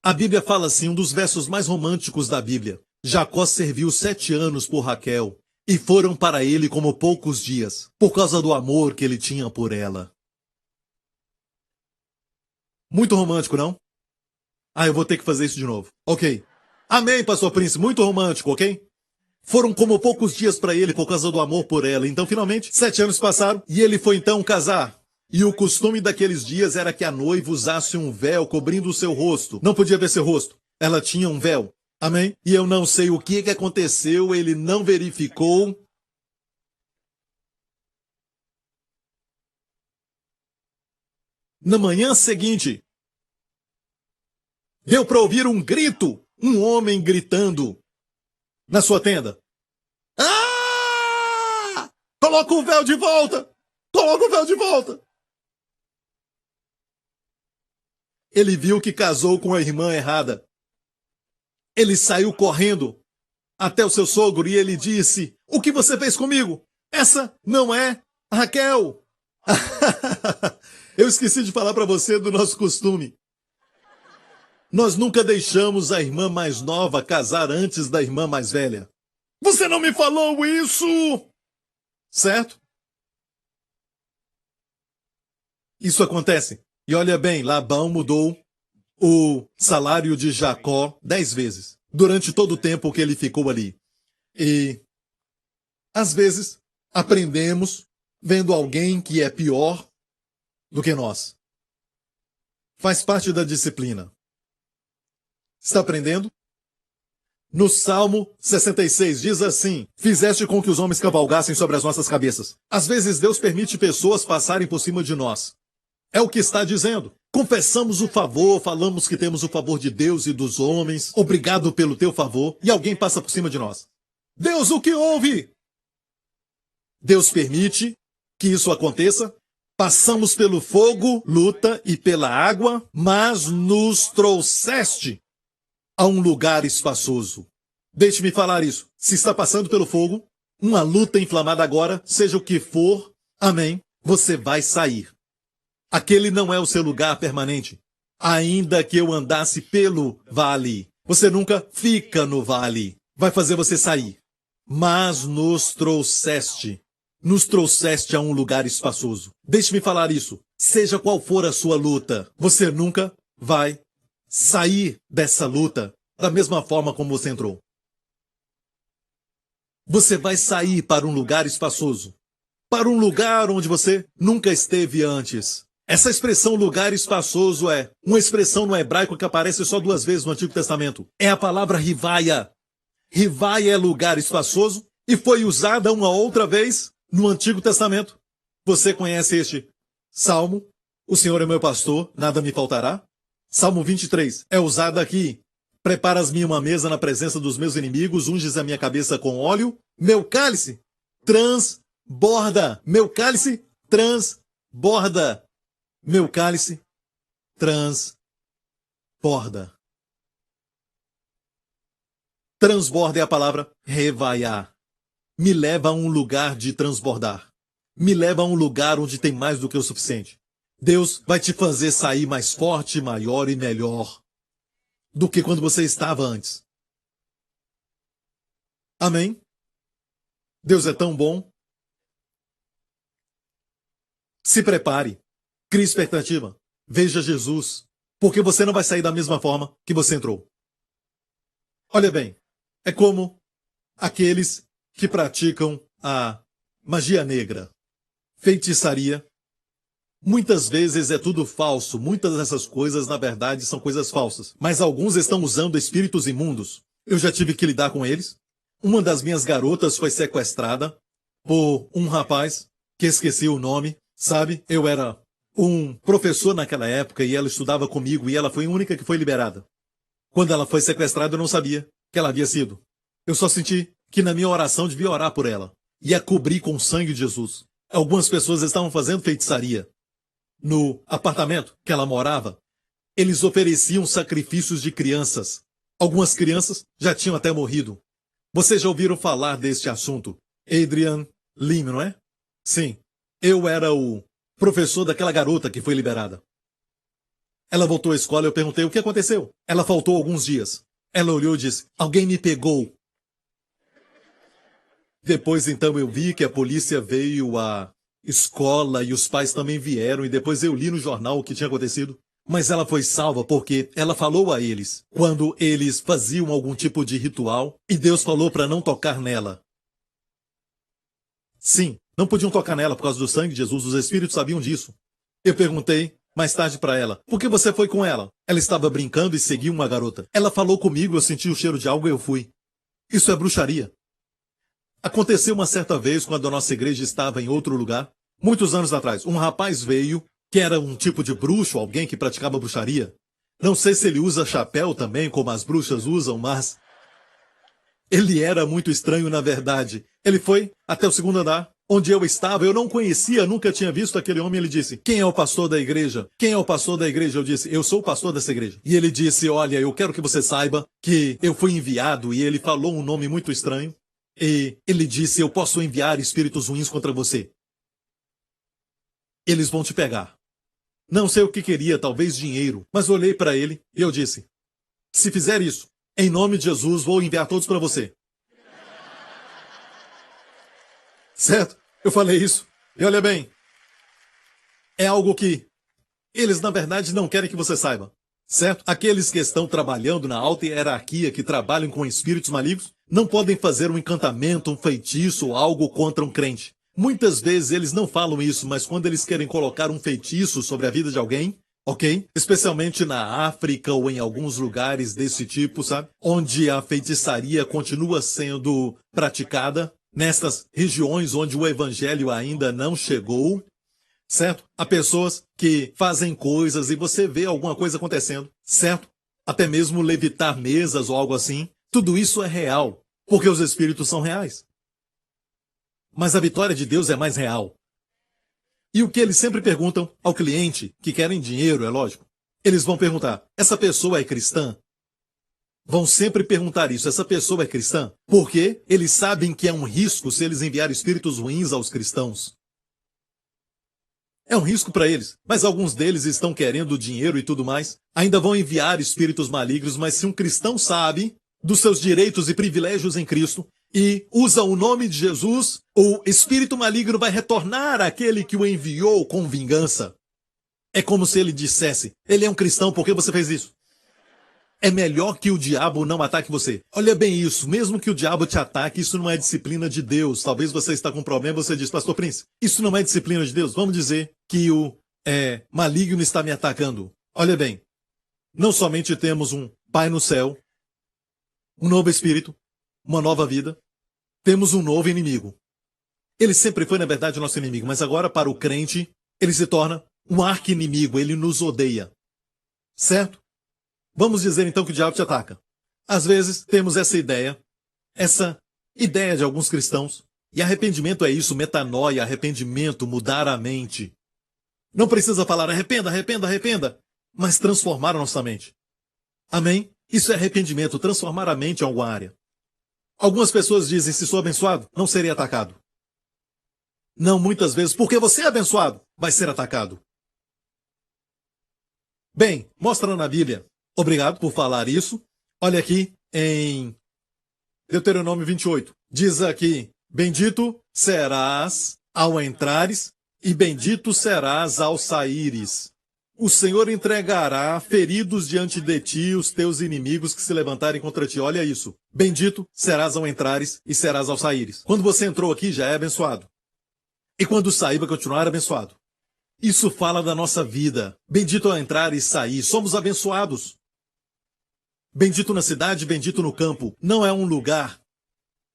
A Bíblia fala assim, um dos versos mais românticos da Bíblia. Jacó serviu 7 anos por Raquel, e foram para ele como poucos dias, por causa do amor que ele tinha por ela. Muito romântico, não? Ah, eu vou ter que fazer isso de novo. Ok. Amém, pastor Príncipe, muito romântico, ok? Foram como poucos dias para ele por causa do amor por ela. Então, finalmente, 7 anos passaram e ele foi então casar. E o costume daqueles dias era que a noiva usasse um véu cobrindo o seu rosto. Não podia ver seu rosto. Ela tinha um véu. Amém? E eu não sei o que aconteceu, ele não verificou. Na manhã seguinte, deu para ouvir um grito, um homem gritando na sua tenda. Ah! Coloca o véu de volta! Coloca o véu de volta! Ele viu que casou com a irmã errada. Ele saiu correndo até o seu sogro e ele disse: "O que você fez comigo? Essa não é Raquel." Eu esqueci de falar para você do nosso costume. Nós nunca deixamos a irmã mais nova casar antes da irmã mais velha. Você não me falou isso! Certo? Isso acontece. E olha bem, Labão mudou o salário de Jacó 10 vezes, durante todo o tempo que ele ficou ali. E, às vezes, aprendemos vendo alguém que é pior do que nós. Faz parte da disciplina. Está aprendendo? No Salmo 66 diz assim: "Fizeste com que os homens cavalgassem sobre as nossas cabeças." Às vezes Deus permite pessoas passarem por cima de nós. É o que está dizendo. Confessamos o favor, falamos que temos o favor de Deus e dos homens. Obrigado pelo teu favor. E alguém passa por cima de nós. Deus, o que houve? Deus permite que isso aconteça. Passamos pelo fogo, luta e pela água, mas nos trouxeste a um lugar espaçoso. Deixe-me falar isso. Se está passando pelo fogo, uma luta inflamada agora, seja o que for, amém, você vai sair. Aquele não é o seu lugar permanente. Ainda que eu andasse pelo vale, você nunca fica no vale. Vai fazer você sair. Mas nos trouxeste a um lugar espaçoso. Deixe-me falar isso. Seja qual for a sua luta, você nunca vai sair dessa luta da mesma forma como você entrou. Você vai sair para um lugar espaçoso, para um lugar onde você nunca esteve antes. Essa expressão lugar espaçoso é uma expressão no hebraico que aparece só 2 vezes no Antigo Testamento. É a palavra rivaia. Rivaia é lugar espaçoso e foi usada uma outra vez no Antigo Testamento. Você conhece este salmo? O Senhor é meu pastor, nada me faltará. Salmo 23 é usado aqui. Preparas-me uma mesa na presença dos meus inimigos, unges a minha cabeça com óleo. Meu cálice transborda. Meu cálice transborda. Meu cálice transborda. Transborda é a palavra revaiar. Me leva a um lugar de transbordar. Me leva a um lugar onde tem mais do que o suficiente. Deus vai te fazer sair mais forte, maior e melhor do que quando você estava antes. Amém? Deus é tão bom. Se prepare. Crie expectativa. Veja Jesus. Porque você não vai sair da mesma forma que você entrou. Olha bem, é como aqueles que praticam a magia negra, feitiçaria. Muitas vezes é tudo falso. Muitas dessas coisas, na verdade, são coisas falsas. Mas alguns estão usando espíritos imundos. Eu já tive que lidar com eles. Uma das minhas garotas foi sequestrada por um rapaz que esqueci o nome. Sabe, eu era um professor naquela época e ela estudava comigo e ela foi a única que foi liberada. Quando ela foi sequestrada, eu não sabia que ela havia sido. Eu só senti que na minha oração devia orar por ela e a cobrir com o sangue de Jesus. Algumas pessoas estavam fazendo feitiçaria. No apartamento que ela morava, eles ofereciam sacrifícios de crianças. Algumas crianças já tinham até morrido. Vocês já ouviram falar deste assunto? Adrian Lim, não é? Sim. Eu era o professor daquela garota que foi liberada. Ela voltou à escola e eu perguntei o que aconteceu. Ela faltou alguns dias. Ela olhou e disse: "Alguém me pegou." Depois então eu vi que a polícia veio à escola e os pais também vieram e depois eu li no jornal o que tinha acontecido. Mas ela foi salva porque ela falou a eles quando eles faziam algum tipo de ritual e Deus falou para não tocar nela. Sim, não podiam tocar nela por causa do sangue de Jesus, os espíritos sabiam disso. Eu perguntei mais tarde para ela: "Por que você foi com ela?" Ela estava brincando e seguiu uma garota. Ela falou comigo, eu senti o cheiro de algo e eu fui. Isso é bruxaria. Aconteceu uma certa vez quando a nossa igreja estava em outro lugar. Muitos anos atrás, um rapaz veio que era um tipo de bruxo, alguém que praticava bruxaria. Não sei se ele usa chapéu também, como as bruxas usam, mas ele era muito estranho na verdade. Ele foi até o 2º andar onde eu estava, eu não conhecia, nunca tinha visto aquele homem. Ele disse: quem é o pastor da igreja? Quem é o pastor da igreja? Eu disse: eu sou o pastor dessa igreja. E ele disse: olha, eu quero que você saiba que eu fui enviado. E ele falou um nome muito estranho. E ele disse: eu posso enviar espíritos ruins contra você. Eles vão te pegar. Não sei o que queria, talvez dinheiro. Mas olhei para ele e eu disse: se fizer isso, em nome de Jesus, vou enviar todos para você. Certo? Eu falei isso. E olha bem, é algo que eles, na verdade, não querem que você saiba. Certo? Aqueles que estão trabalhando na alta hierarquia, que trabalham com espíritos malignos, não podem fazer um encantamento, um feitiço ou algo contra um crente. Muitas vezes eles não falam isso, mas quando eles querem colocar um feitiço sobre a vida de alguém, ok? Especialmente na África ou em alguns lugares desse tipo, sabe? Onde a feitiçaria continua sendo praticada, nestas regiões onde o evangelho ainda não chegou, certo? Há pessoas que fazem coisas e você vê alguma coisa acontecendo, certo? Até mesmo levitar mesas ou algo assim. Tudo isso é real, porque os espíritos são reais. Mas a vitória de Deus é mais real. E o que eles sempre perguntam ao cliente, que querem dinheiro, é lógico, eles vão perguntar: essa pessoa é cristã? Vão sempre perguntar isso: essa pessoa é cristã? Porque eles sabem que é um risco se eles enviarem espíritos ruins aos cristãos. É um risco para eles, mas alguns deles estão querendo dinheiro e tudo mais. Ainda vão enviar espíritos malignos, mas se um cristão sabe dos seus direitos e privilégios em Cristo e usa o nome de Jesus, o espírito maligno vai retornar àquele que o enviou com vingança. É como se ele dissesse: ele é um cristão, por que você fez isso? É melhor que o diabo não ataque você. Olha bem isso, mesmo que o diabo te ataque, isso não é disciplina de Deus. Talvez você está com um problema, você diz: pastor Prince, isso não é disciplina de Deus. Vamos dizer que o maligno está me atacando. Olha bem, não somente temos um Pai no céu, um novo espírito, uma nova vida, temos um novo inimigo. Ele sempre foi, na verdade, nosso inimigo, mas agora, para o crente, ele se torna um arqui-inimigo, ele nos odeia. Certo? Vamos dizer então que o diabo te ataca. Às vezes temos essa ideia de alguns cristãos, e arrependimento é isso, metanoia, arrependimento, mudar a mente. Não precisa falar arrependa, arrependa, arrependa, mas transformar a nossa mente. Amém? Isso é arrependimento, transformar a mente em alguma área. Algumas pessoas dizem: se sou abençoado, não serei atacado. Não, muitas vezes, porque você é abençoado, vai ser atacado. Bem, mostra na Bíblia. Obrigado por falar isso. Olha aqui em Deuteronômio 28. Diz aqui: bendito serás ao entrares e bendito serás ao saíres. O Senhor entregará feridos diante de ti os teus inimigos que se levantarem contra ti. Olha isso. Bendito serás ao entrares e serás ao saíres. Quando você entrou aqui, já é abençoado. E quando sair, vai continuar abençoado. Isso fala da nossa vida. Bendito ao entrar e sair. Somos abençoados. Bendito na cidade, bendito no campo. Não é um lugar,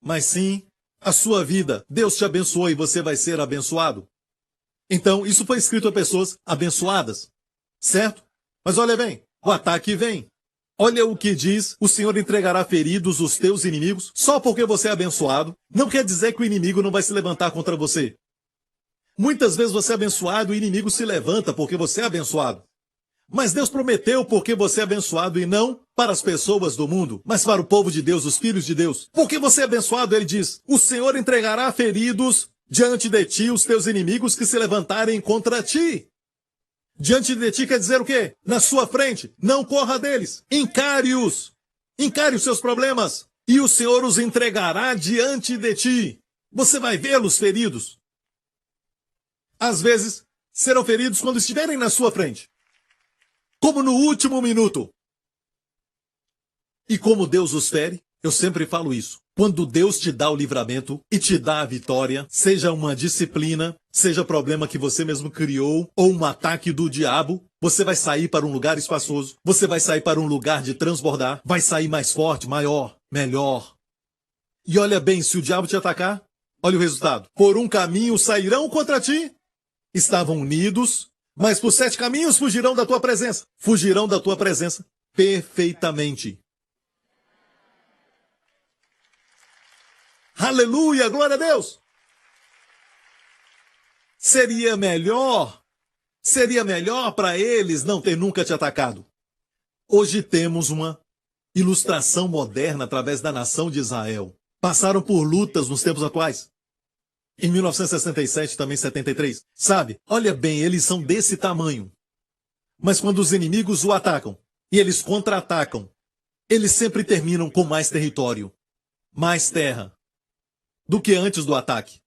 mas sim a sua vida. Deus te abençoou e você vai ser abençoado. Então, isso foi escrito a pessoas abençoadas. Certo? Mas olha bem, o ataque vem. Olha o que diz: o Senhor entregará feridos os teus inimigos. Só porque você é abençoado, não quer dizer que o inimigo não vai se levantar contra você. Muitas vezes você é abençoado e o inimigo se levanta porque você é abençoado. Mas Deus prometeu porque você é abençoado e não para as pessoas do mundo, mas para o povo de Deus, os filhos de Deus. Porque você é abençoado, ele diz: o Senhor entregará feridos diante de ti os teus inimigos que se levantarem contra ti. Diante de ti quer dizer o quê? Na sua frente. Não corra deles. Encare-os. Encare os seus problemas. E o Senhor os entregará diante de ti. Você vai vê-los feridos. Às vezes, serão feridos quando estiverem na sua frente. Como no último minuto. E como Deus os fere, eu sempre falo isso. Quando Deus te dá o livramento e te dá a vitória, seja uma disciplina, seja problema que você mesmo criou, ou um ataque do diabo, você vai sair para um lugar espaçoso, você vai sair para um lugar de transbordar, vai sair mais forte, maior, melhor. E olha bem, se o diabo te atacar, olha o resultado. Por um caminho sairão contra ti, estavam unidos, mas por 7 caminhos fugirão da tua presença. Fugirão da tua presença perfeitamente. Aleluia, glória a Deus. Seria melhor para eles não ter nunca te atacado. Hoje temos uma ilustração moderna através da nação de Israel. Passaram por lutas nos tempos atuais. Em 1967, também 73. Sabe, olha bem, eles são desse tamanho. Mas quando os inimigos o atacam e eles contra-atacam, eles sempre terminam com mais território, mais terra, do que antes do ataque.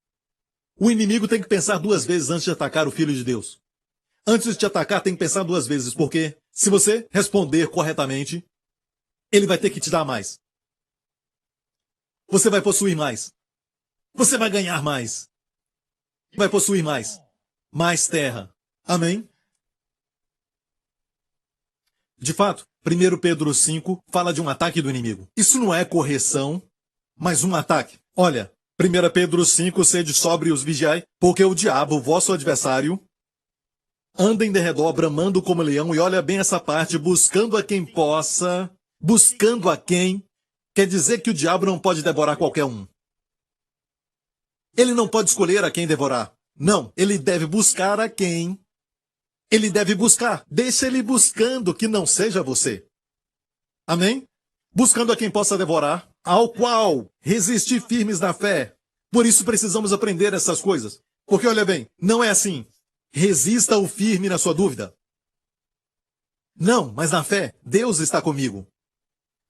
O inimigo tem que pensar duas vezes antes de atacar o Filho de Deus. Antes de te atacar, tem que pensar duas vezes, porque se você responder corretamente, ele vai ter que te dar mais. Você vai possuir mais. Você vai ganhar mais. Vai possuir mais. Mais terra. Amém? De fato, 1 Pedro 5 fala de um ataque do inimigo. Isso não é correção, mas um ataque. Olha, 1 Pedro 5, sede sóbrios vigiai, porque o diabo, vosso adversário, anda em derredor, bramando como leão, e olha bem essa parte, buscando a quem possa, buscando a quem, quer dizer que o diabo não pode devorar qualquer um. Ele não pode escolher a quem devorar. Não, ele deve buscar a quem ele deve buscar. Deixa ele buscando que não seja você. Amém? Buscando a quem possa devorar, ao qual resistir firmes na fé. Por isso precisamos aprender essas coisas. Porque olha bem, não é assim. Resista o firme na sua dúvida. Não, mas na fé, Deus está comigo.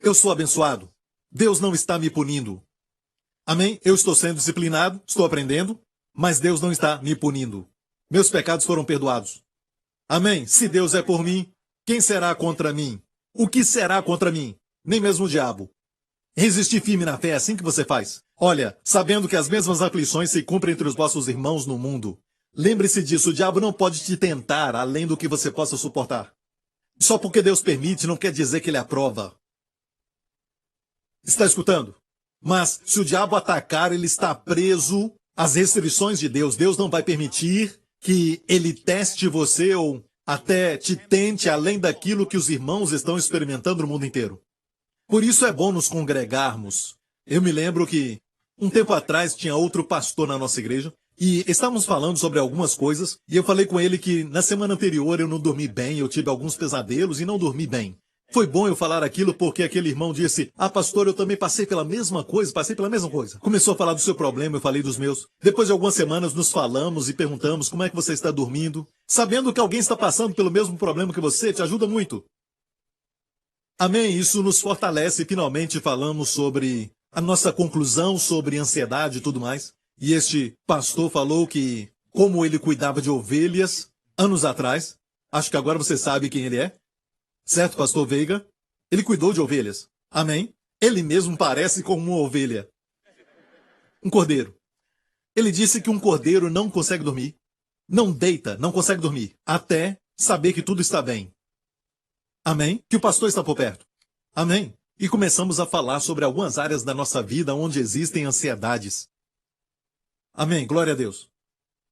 Eu sou abençoado. Deus não está me punindo. Amém? Eu estou sendo disciplinado, estou aprendendo, mas Deus não está me punindo. Meus pecados foram perdoados. Amém? Se Deus é por mim, quem será contra mim? O que será contra mim? Nem mesmo o diabo. Resistir firme na fé é assim que você faz. Olha, sabendo que as mesmas aflições se cumprem entre os vossos irmãos no mundo. Lembre-se disso, o diabo não pode te tentar além do que você possa suportar. Só porque Deus permite não quer dizer que ele aprova. Está escutando? Mas se o diabo atacar, ele está preso às restrições de Deus. Deus não vai permitir que ele teste você ou até te tente além daquilo que os irmãos estão experimentando no mundo inteiro. Por isso é bom nos congregarmos. Eu me lembro que um tempo atrás tinha outro pastor na nossa igreja e estávamos falando sobre algumas coisas e eu falei com ele que na semana anterior eu não dormi bem, eu tive alguns pesadelos e não dormi bem. Foi bom eu falar aquilo porque aquele irmão disse, pastor, eu também passei pela mesma coisa. Começou a falar do seu problema, eu falei dos meus. Depois de algumas semanas nos falamos e perguntamos como é que você está dormindo. Sabendo que alguém está passando pelo mesmo problema que você, te ajuda muito. Amém? Isso nos fortalece e finalmente falamos sobre a nossa conclusão sobre ansiedade e tudo mais. E este pastor falou que como ele cuidava de ovelhas anos atrás, acho que agora você sabe quem ele é. Certo, pastor Veiga? Ele cuidou de ovelhas. Amém? Ele mesmo parece como uma ovelha. Um cordeiro. Ele disse que um cordeiro não consegue dormir. Não deita, não consegue dormir. Até saber que tudo está bem. Amém? Que o pastor está por perto. Amém? E começamos a falar sobre algumas áreas da nossa vida onde existem ansiedades. Amém? Glória a Deus.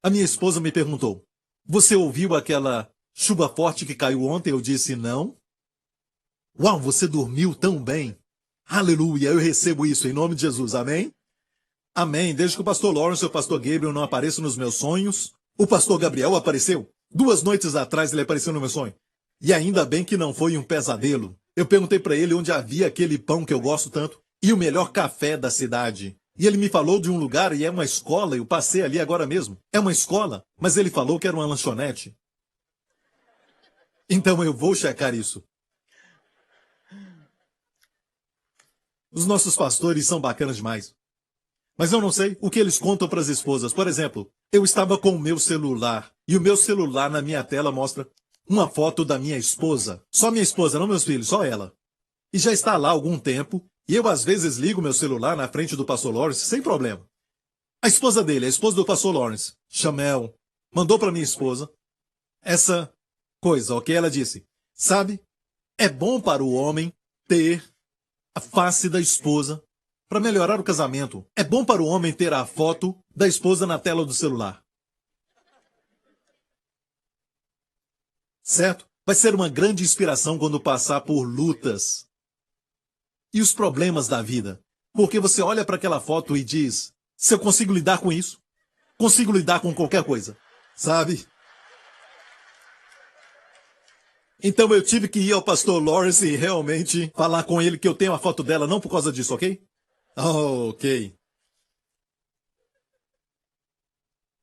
A minha esposa me perguntou, você ouviu aquela chuva forte que caiu ontem? Eu disse não. Uau, você dormiu tão bem. Aleluia, eu recebo isso em nome de Jesus, amém? Amém, desde que o pastor Lawrence e o pastor Gabriel não apareçam nos meus sonhos, o pastor Gabriel apareceu. 2 noites atrás ele apareceu no meu sonho. E ainda bem que não foi um pesadelo. Eu perguntei para ele onde havia aquele pão que eu gosto tanto e o melhor café da cidade. E ele me falou de um lugar e é uma escola, eu passei ali agora mesmo. É uma escola, mas ele falou que era uma lanchonete. Então eu vou checar isso. Os nossos pastores são bacanas demais. Mas eu não sei o que eles contam para as esposas. Por exemplo, eu estava com o meu celular. E o meu celular na minha tela mostra uma foto da minha esposa. Só minha esposa, não meus filhos, só ela. E já está lá há algum tempo. E eu às vezes ligo meu celular na frente do pastor Lawrence sem problema. A esposa dele, a esposa do pastor Lawrence, Chamel, mandou para minha esposa essa coisa, ok? Ela disse, sabe, é bom para o homem ter a face da esposa para melhorar o casamento. É bom para o homem ter a foto da esposa na tela do celular. Certo? Vai ser uma grande inspiração quando passar por lutas e os problemas da vida. Porque você olha para aquela foto e diz, se eu consigo lidar com isso, consigo lidar com qualquer coisa. sabe? Então eu tive que ir ao pastor Lawrence e realmente falar com ele que eu tenho a foto dela, não por causa disso, ok? Ok.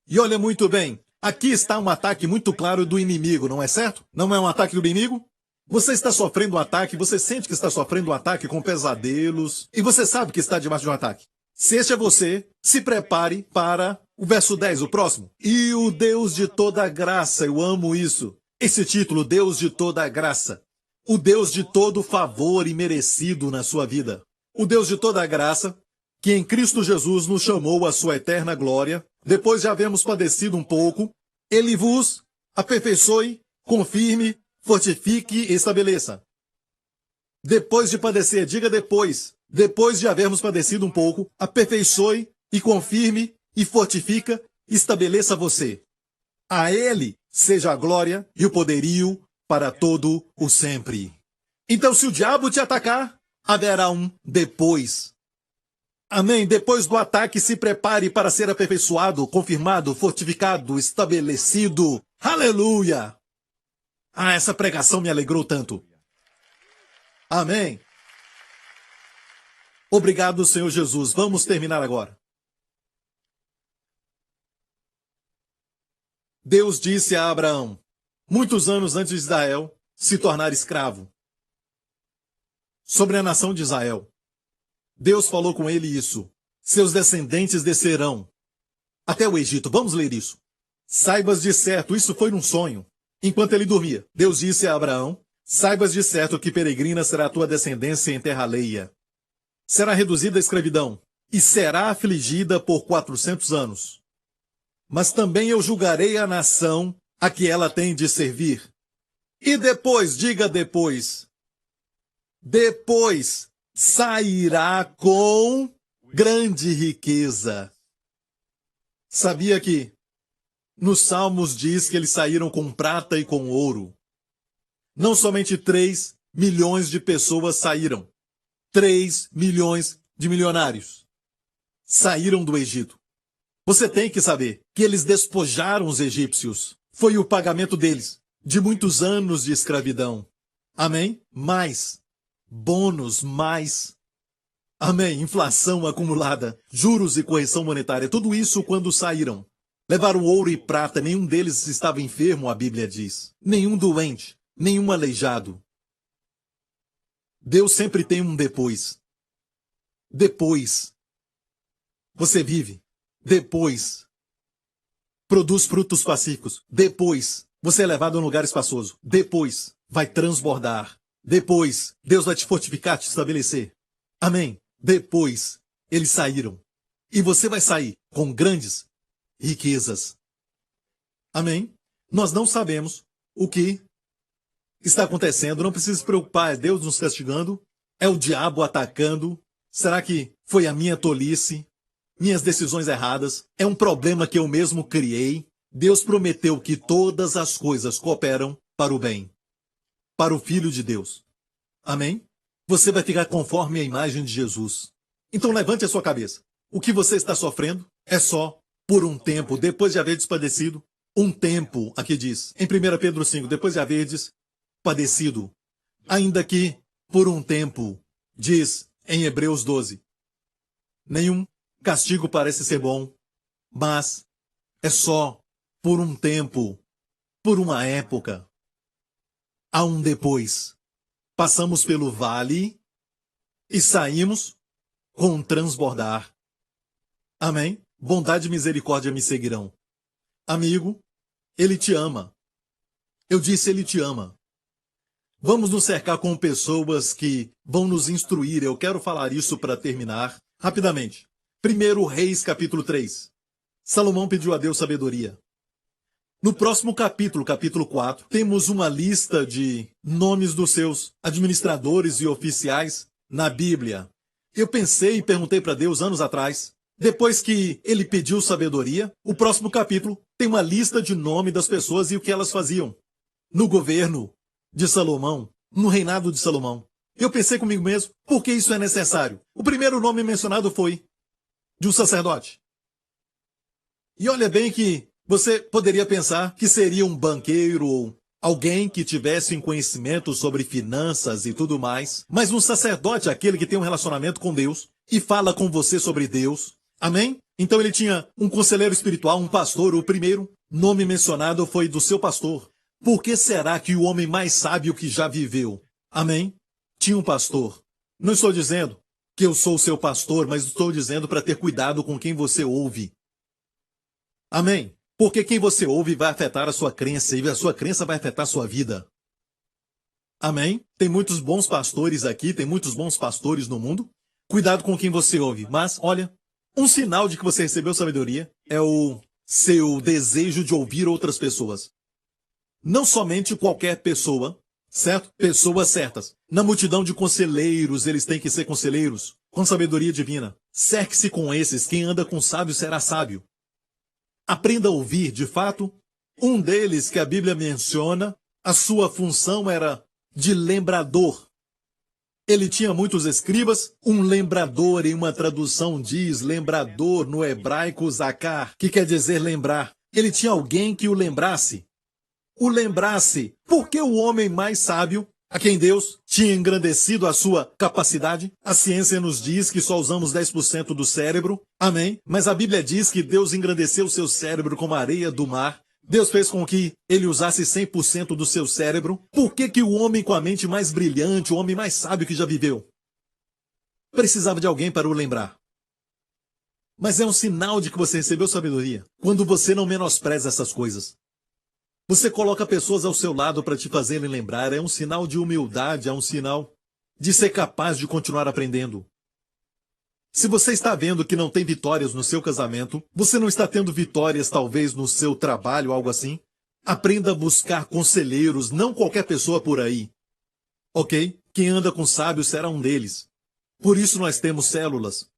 E olha muito bem, aqui está um ataque muito claro do inimigo, não é certo? Não é um ataque do inimigo? Você está sofrendo um ataque, você sente que está sofrendo um ataque com pesadelos, e você sabe que está debaixo de um ataque. Se este é você, se prepare para o verso 10, o próximo. E o Deus de toda graça, eu amo isso. Esse título, Deus de toda graça. O Deus de todo favor imerecido na sua vida. O Deus de toda graça, que em Cristo Jesus nos chamou à sua eterna glória, depois de havermos padecido um pouco, ele vos aperfeiçoe, confirme, fortifique e estabeleça. Depois de padecer, diga depois de havermos padecido um pouco, aperfeiçoe e confirme e fortifica, estabeleça você. A ele seja a glória e o poderio para todo o sempre. Então, se o diabo te atacar, haverá um depois. Amém? Depois do ataque, se prepare para ser aperfeiçoado, confirmado, fortificado, estabelecido. Aleluia! Ah, essa pregação me alegrou tanto. Amém. Obrigado, Senhor Jesus. Vamos terminar agora. Deus disse a Abraão, muitos anos antes de Israel se tornar escravo, sobre a nação de Israel. Deus falou com ele isso. Seus descendentes descerão até o Egito. Vamos ler isso. Saibas de certo, isso foi num sonho. Enquanto ele dormia, Deus disse a Abraão, saibas de certo que peregrina será a tua descendência em terra alheia. Será reduzida à escravidão e será afligida por 400 anos. Mas também eu julgarei a nação a que ela tem de servir. E depois, diga depois, depois sairá com grande riqueza. Sabia que nos Salmos diz que eles saíram com prata e com ouro. Não somente 3 milhões de pessoas saíram. 3 milhões de milionários saíram do Egito. Você tem que saber que eles despojaram os egípcios. Foi o pagamento deles, de muitos anos de escravidão. Amém? Mais bônus, mais. Amém? Inflação acumulada, juros e correção monetária. Tudo isso quando saíram. Levaram ouro e prata, nenhum deles estava enfermo, a Bíblia diz. Nenhum doente, nenhum aleijado. Deus sempre tem um depois. Depois. Você vive. Depois. Produz frutos pacíficos. Depois. Você é levado a um lugar espaçoso. Depois. Vai transbordar. Depois. Deus vai te fortificar, te estabelecer. Amém. Depois. Eles saíram. E você vai sair com grandes riquezas. Amém? Nós não sabemos o que está acontecendo, não precisa se preocupar, é Deus nos castigando, é o diabo atacando, será que foi a minha tolice, minhas decisões erradas, é um problema que eu mesmo criei? Deus prometeu que todas as coisas cooperam para o bem, para o Filho de Deus. Amém? Você vai ficar conforme a imagem de Jesus. Então levante a sua cabeça. O que você está sofrendo é só por um tempo, depois de haver padecido, um tempo, aqui diz, em 1 Pedro 5, depois de haverdes padecido, ainda que por um tempo, diz em Hebreus 12, nenhum castigo parece ser bom, mas é só por um tempo, por uma época. Há um depois. Passamos pelo vale e saímos com um transbordar. Amém? Bondade e misericórdia me seguirão. Amigo, Ele te ama. Eu disse, Ele te ama. Vamos nos cercar com pessoas que vão nos instruir. Eu quero falar isso para terminar rapidamente. 1 Reis, capítulo 3. Salomão pediu a Deus sabedoria. No próximo capítulo, capítulo 4, temos uma lista de nomes dos seus administradores e oficiais na Bíblia. Eu pensei e perguntei para Deus anos atrás, depois que ele pediu sabedoria, o próximo capítulo tem uma lista de nome das pessoas e o que elas faziam no governo de Salomão, no reinado de Salomão. Eu pensei comigo mesmo, por que isso é necessário? O primeiro nome mencionado foi de um sacerdote. E olha bem que Você poderia pensar que seria um banqueiro ou alguém que tivesse um conhecimento sobre finanças e tudo mais, mas um sacerdote, aquele que tem um relacionamento com Deus e fala com você sobre Deus. Amém? Então ele tinha um conselheiro espiritual, um pastor. O primeiro nome mencionado foi do seu pastor. Por que será que o homem mais sábio que já viveu, amém, tinha um pastor? Não estou dizendo que eu sou o seu pastor, mas estou dizendo para ter cuidado com quem você ouve. Amém? Porque quem você ouve vai afetar a sua crença e a sua crença vai afetar a sua vida. Amém? Tem muitos bons pastores aqui, tem muitos bons pastores no mundo. Cuidado com quem você ouve. Mas, olha, um sinal de que você recebeu sabedoria é o seu desejo de ouvir outras pessoas. Não somente qualquer pessoa, certo? Pessoas certas. Na multidão de conselheiros, eles têm que ser conselheiros com sabedoria divina. Cerque-se com esses. Quem anda com sábio será sábio. Aprenda a ouvir, de fato. Um deles que a Bíblia menciona, a sua função era de lembrador. Ele tinha muitos escribas. Um lembrador, em uma tradução diz lembrador, no hebraico zakar, que quer dizer lembrar. Ele tinha alguém que o lembrasse. O lembrasse, porque o homem mais sábio, a quem Deus tinha engrandecido a sua capacidade, a ciência nos diz que só usamos 10% do cérebro, amém? Mas a Bíblia diz que Deus engrandeceu o seu cérebro como a areia do mar. Deus fez com que ele usasse 100% do seu cérebro. Por que que o homem com a mente mais brilhante, o homem mais sábio que já viveu, precisava de alguém para o lembrar? Mas é um sinal de que você recebeu sabedoria quando você não menospreza essas coisas. Você coloca pessoas ao seu lado para te fazerem lembrar. É um sinal de humildade, é um sinal de ser capaz de continuar aprendendo. Se você está vendo que não tem vitórias no seu casamento, você não está tendo vitórias talvez no seu trabalho, algo assim, aprenda a buscar conselheiros, não qualquer pessoa por aí. Ok? Quem anda com sábios será um deles. Por isso nós temos células.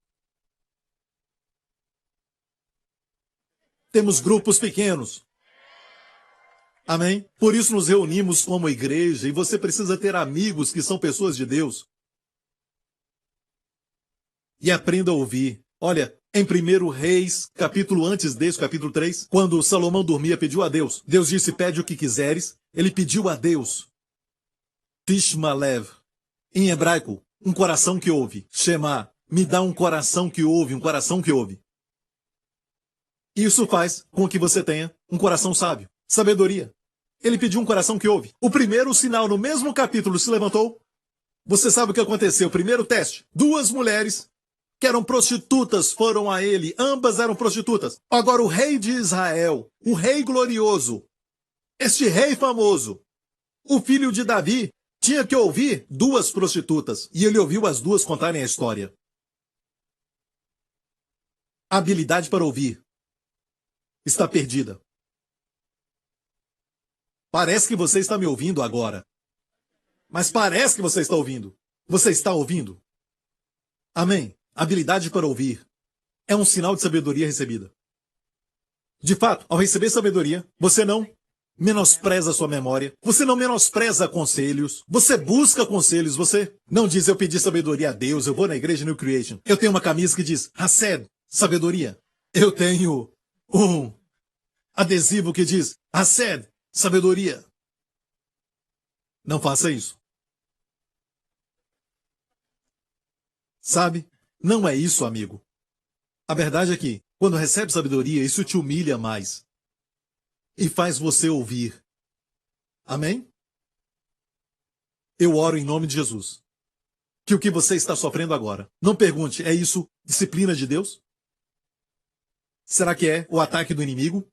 Temos grupos pequenos. Amém? Por isso nos reunimos como igreja e você precisa ter amigos que são pessoas de Deus. E aprenda a ouvir. Olha, em 1 Reis, capítulo antes desse, capítulo 3, quando Salomão dormia, pediu a Deus. Deus disse, pede o que quiseres. Ele pediu a Deus. Tishmalev. Em hebraico, um coração que ouve. Shema. Me dá um coração que ouve, um coração que ouve. Isso faz com que você tenha um coração sábio. Sabedoria. Ele pediu um coração que ouve. O primeiro sinal no mesmo capítulo se levantou. Você sabe o que aconteceu? O primeiro teste. 2 mulheres que eram prostitutas foram a ele. Ambas eram prostitutas. Agora o rei de Israel, o rei glorioso, este rei famoso, o filho de Davi, tinha que ouvir 2 prostitutas. E ele ouviu as 2 contarem a história. A habilidade para ouvir está perdida. Parece que você está me ouvindo agora. Mas parece que você está ouvindo. Você está ouvindo? Amém. Habilidade para ouvir é um sinal de sabedoria recebida. De fato, ao receber sabedoria, você não menospreza a sua memória, você não menospreza conselhos, você busca conselhos, você não diz, eu pedi sabedoria a Deus, eu vou na igreja New Creation. Eu tenho uma camisa que diz, Hased, sabedoria. Eu tenho um adesivo que diz, Hased, sabedoria. Não faça isso. Sabe? Não é isso, amigo. A verdade é que, quando recebe sabedoria, isso te humilha mais. E faz você ouvir. Amém? Eu oro em nome de Jesus. Que o que você está sofrendo agora, não pergunte, é isso disciplina de Deus? Será que é o ataque do inimigo?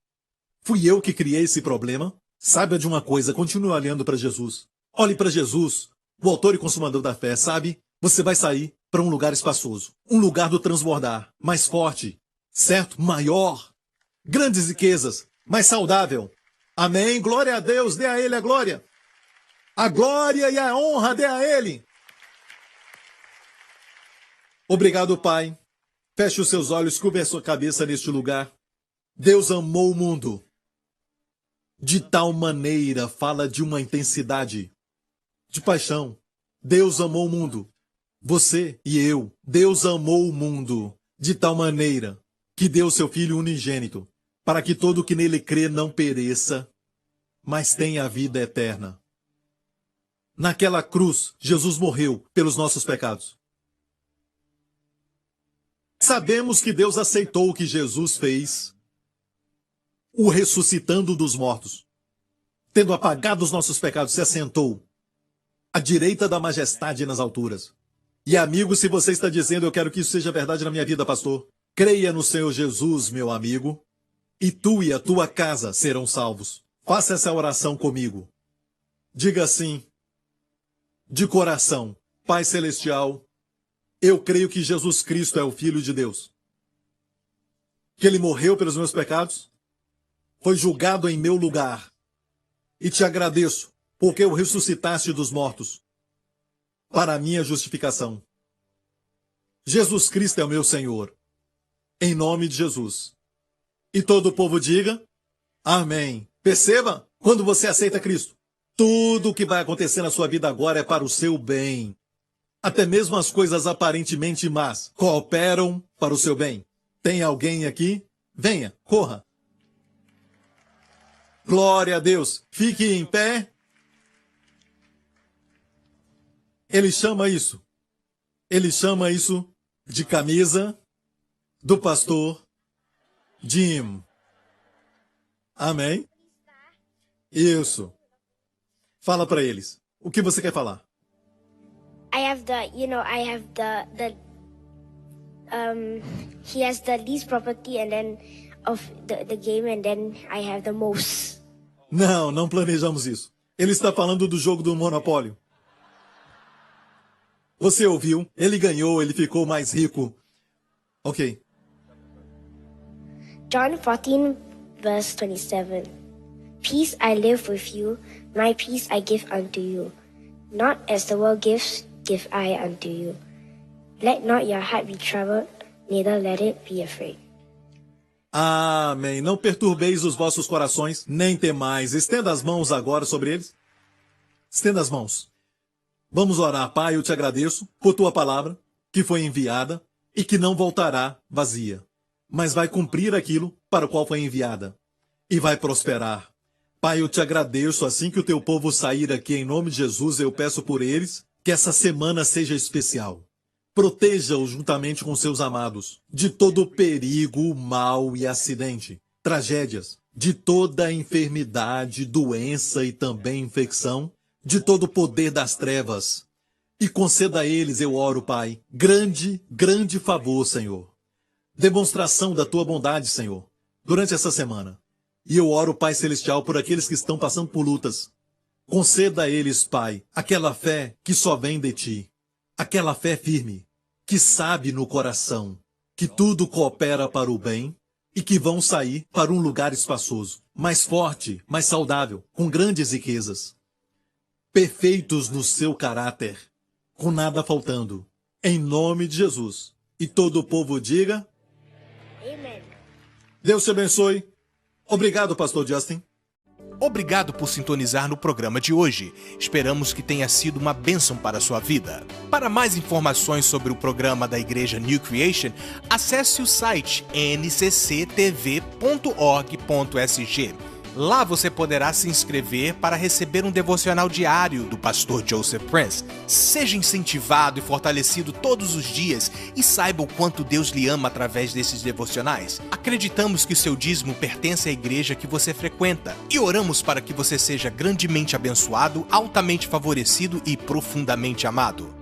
Fui eu que criei esse problema? Saiba de uma coisa, continue olhando para Jesus. Olhe para Jesus, o autor e consumador da fé, sabe? Você vai sair para um lugar espaçoso. Um lugar do transbordar, mais forte, certo? Maior. Grandes riquezas, mais saudável. Amém? Glória a Deus, dê a Ele a glória. A glória e a honra dê a Ele. Obrigado, Pai. Feche os seus olhos, cubra a sua cabeça neste lugar. Deus amou o mundo. De tal maneira, fala de uma intensidade, de paixão. Deus amou o mundo. Você e eu. Deus amou o mundo de tal maneira que deu seu Filho unigênito, para que todo o que nele crê não pereça, mas tenha a vida eterna. Naquela cruz, Jesus morreu pelos nossos pecados. Sabemos que Deus aceitou o que Jesus fez, o ressuscitando dos mortos. Tendo apagado os nossos pecados, se assentou à direita da majestade nas alturas. E amigo, se você está dizendo, eu quero que isso seja verdade na minha vida, pastor, creia no Senhor Jesus, meu amigo, e tu e a tua casa serão salvos. Faça essa oração comigo. Diga assim, de coração: Pai Celestial, eu creio que Jesus Cristo é o Filho de Deus, que Ele morreu pelos meus pecados, foi julgado em meu lugar, e te agradeço porque o ressuscitaste dos mortos para a minha justificação. Jesus Cristo é o meu Senhor, em nome de Jesus. E todo o povo diga, amém. Perceba, quando você aceita Cristo, tudo o que vai acontecer na sua vida agora é para o seu bem. Até mesmo as coisas aparentemente más cooperam para o seu bem. Tem alguém aqui? Venha, corra. Glória a Deus. Fique em pé. Ele chama isso de camisa do pastor Jim. Amém? Isso. Fala para eles. O que você quer falar? He has the least property and then of the game and then I have the most. Não planejamos isso. Ele está falando do jogo do Monopólio. Você ouviu? Ele ganhou, ele ficou mais rico. Ok. John 14 verse 27. Peace I live with you, my peace I give unto you. Not as the world gives, give I unto you. Let not your heart be troubled, neither let it be afraid. Amém. Não perturbeis os vossos corações, nem temais. Estenda as mãos agora sobre eles. Estenda as mãos. Vamos orar. Pai, eu te agradeço por tua palavra, que foi enviada e que não voltará vazia, mas vai cumprir aquilo para o qual foi enviada e vai prosperar. Pai, eu te agradeço, assim que o teu povo sair aqui, em nome de Jesus, eu peço por eles que essa semana seja especial. Proteja-os juntamente com seus amados de todo perigo, mal e acidente, tragédias, de toda enfermidade, doença e também infecção, de todo o poder das trevas. E conceda a eles, eu oro, Pai, grande favor, Senhor. Demonstração da tua bondade, Senhor, durante essa semana. E eu oro, Pai Celestial, por aqueles que estão passando por lutas. Conceda a eles, Pai, aquela fé que só vem de ti. Aquela fé firme, que sabe no coração que tudo coopera para o bem e que vão sair para um lugar espaçoso, mais forte, mais saudável, com grandes riquezas. Perfeitos no seu caráter, com nada faltando. Em nome de Jesus. E todo o povo diga... Amen. Deus te abençoe. Obrigado, pastor Justin. Obrigado por sintonizar no programa de hoje. Esperamos que tenha sido uma bênção para a sua vida. Para mais informações sobre o programa da Igreja New Creation, acesse o site ncctv.org.sg. Lá você poderá se inscrever para receber um devocional diário do pastor Joseph Prince. Seja incentivado e fortalecido todos os dias e saiba o quanto Deus lhe ama através desses devocionais. Acreditamos que o seu dízimo pertence à igreja que você frequenta e oramos para que você seja grandemente abençoado, altamente favorecido e profundamente amado.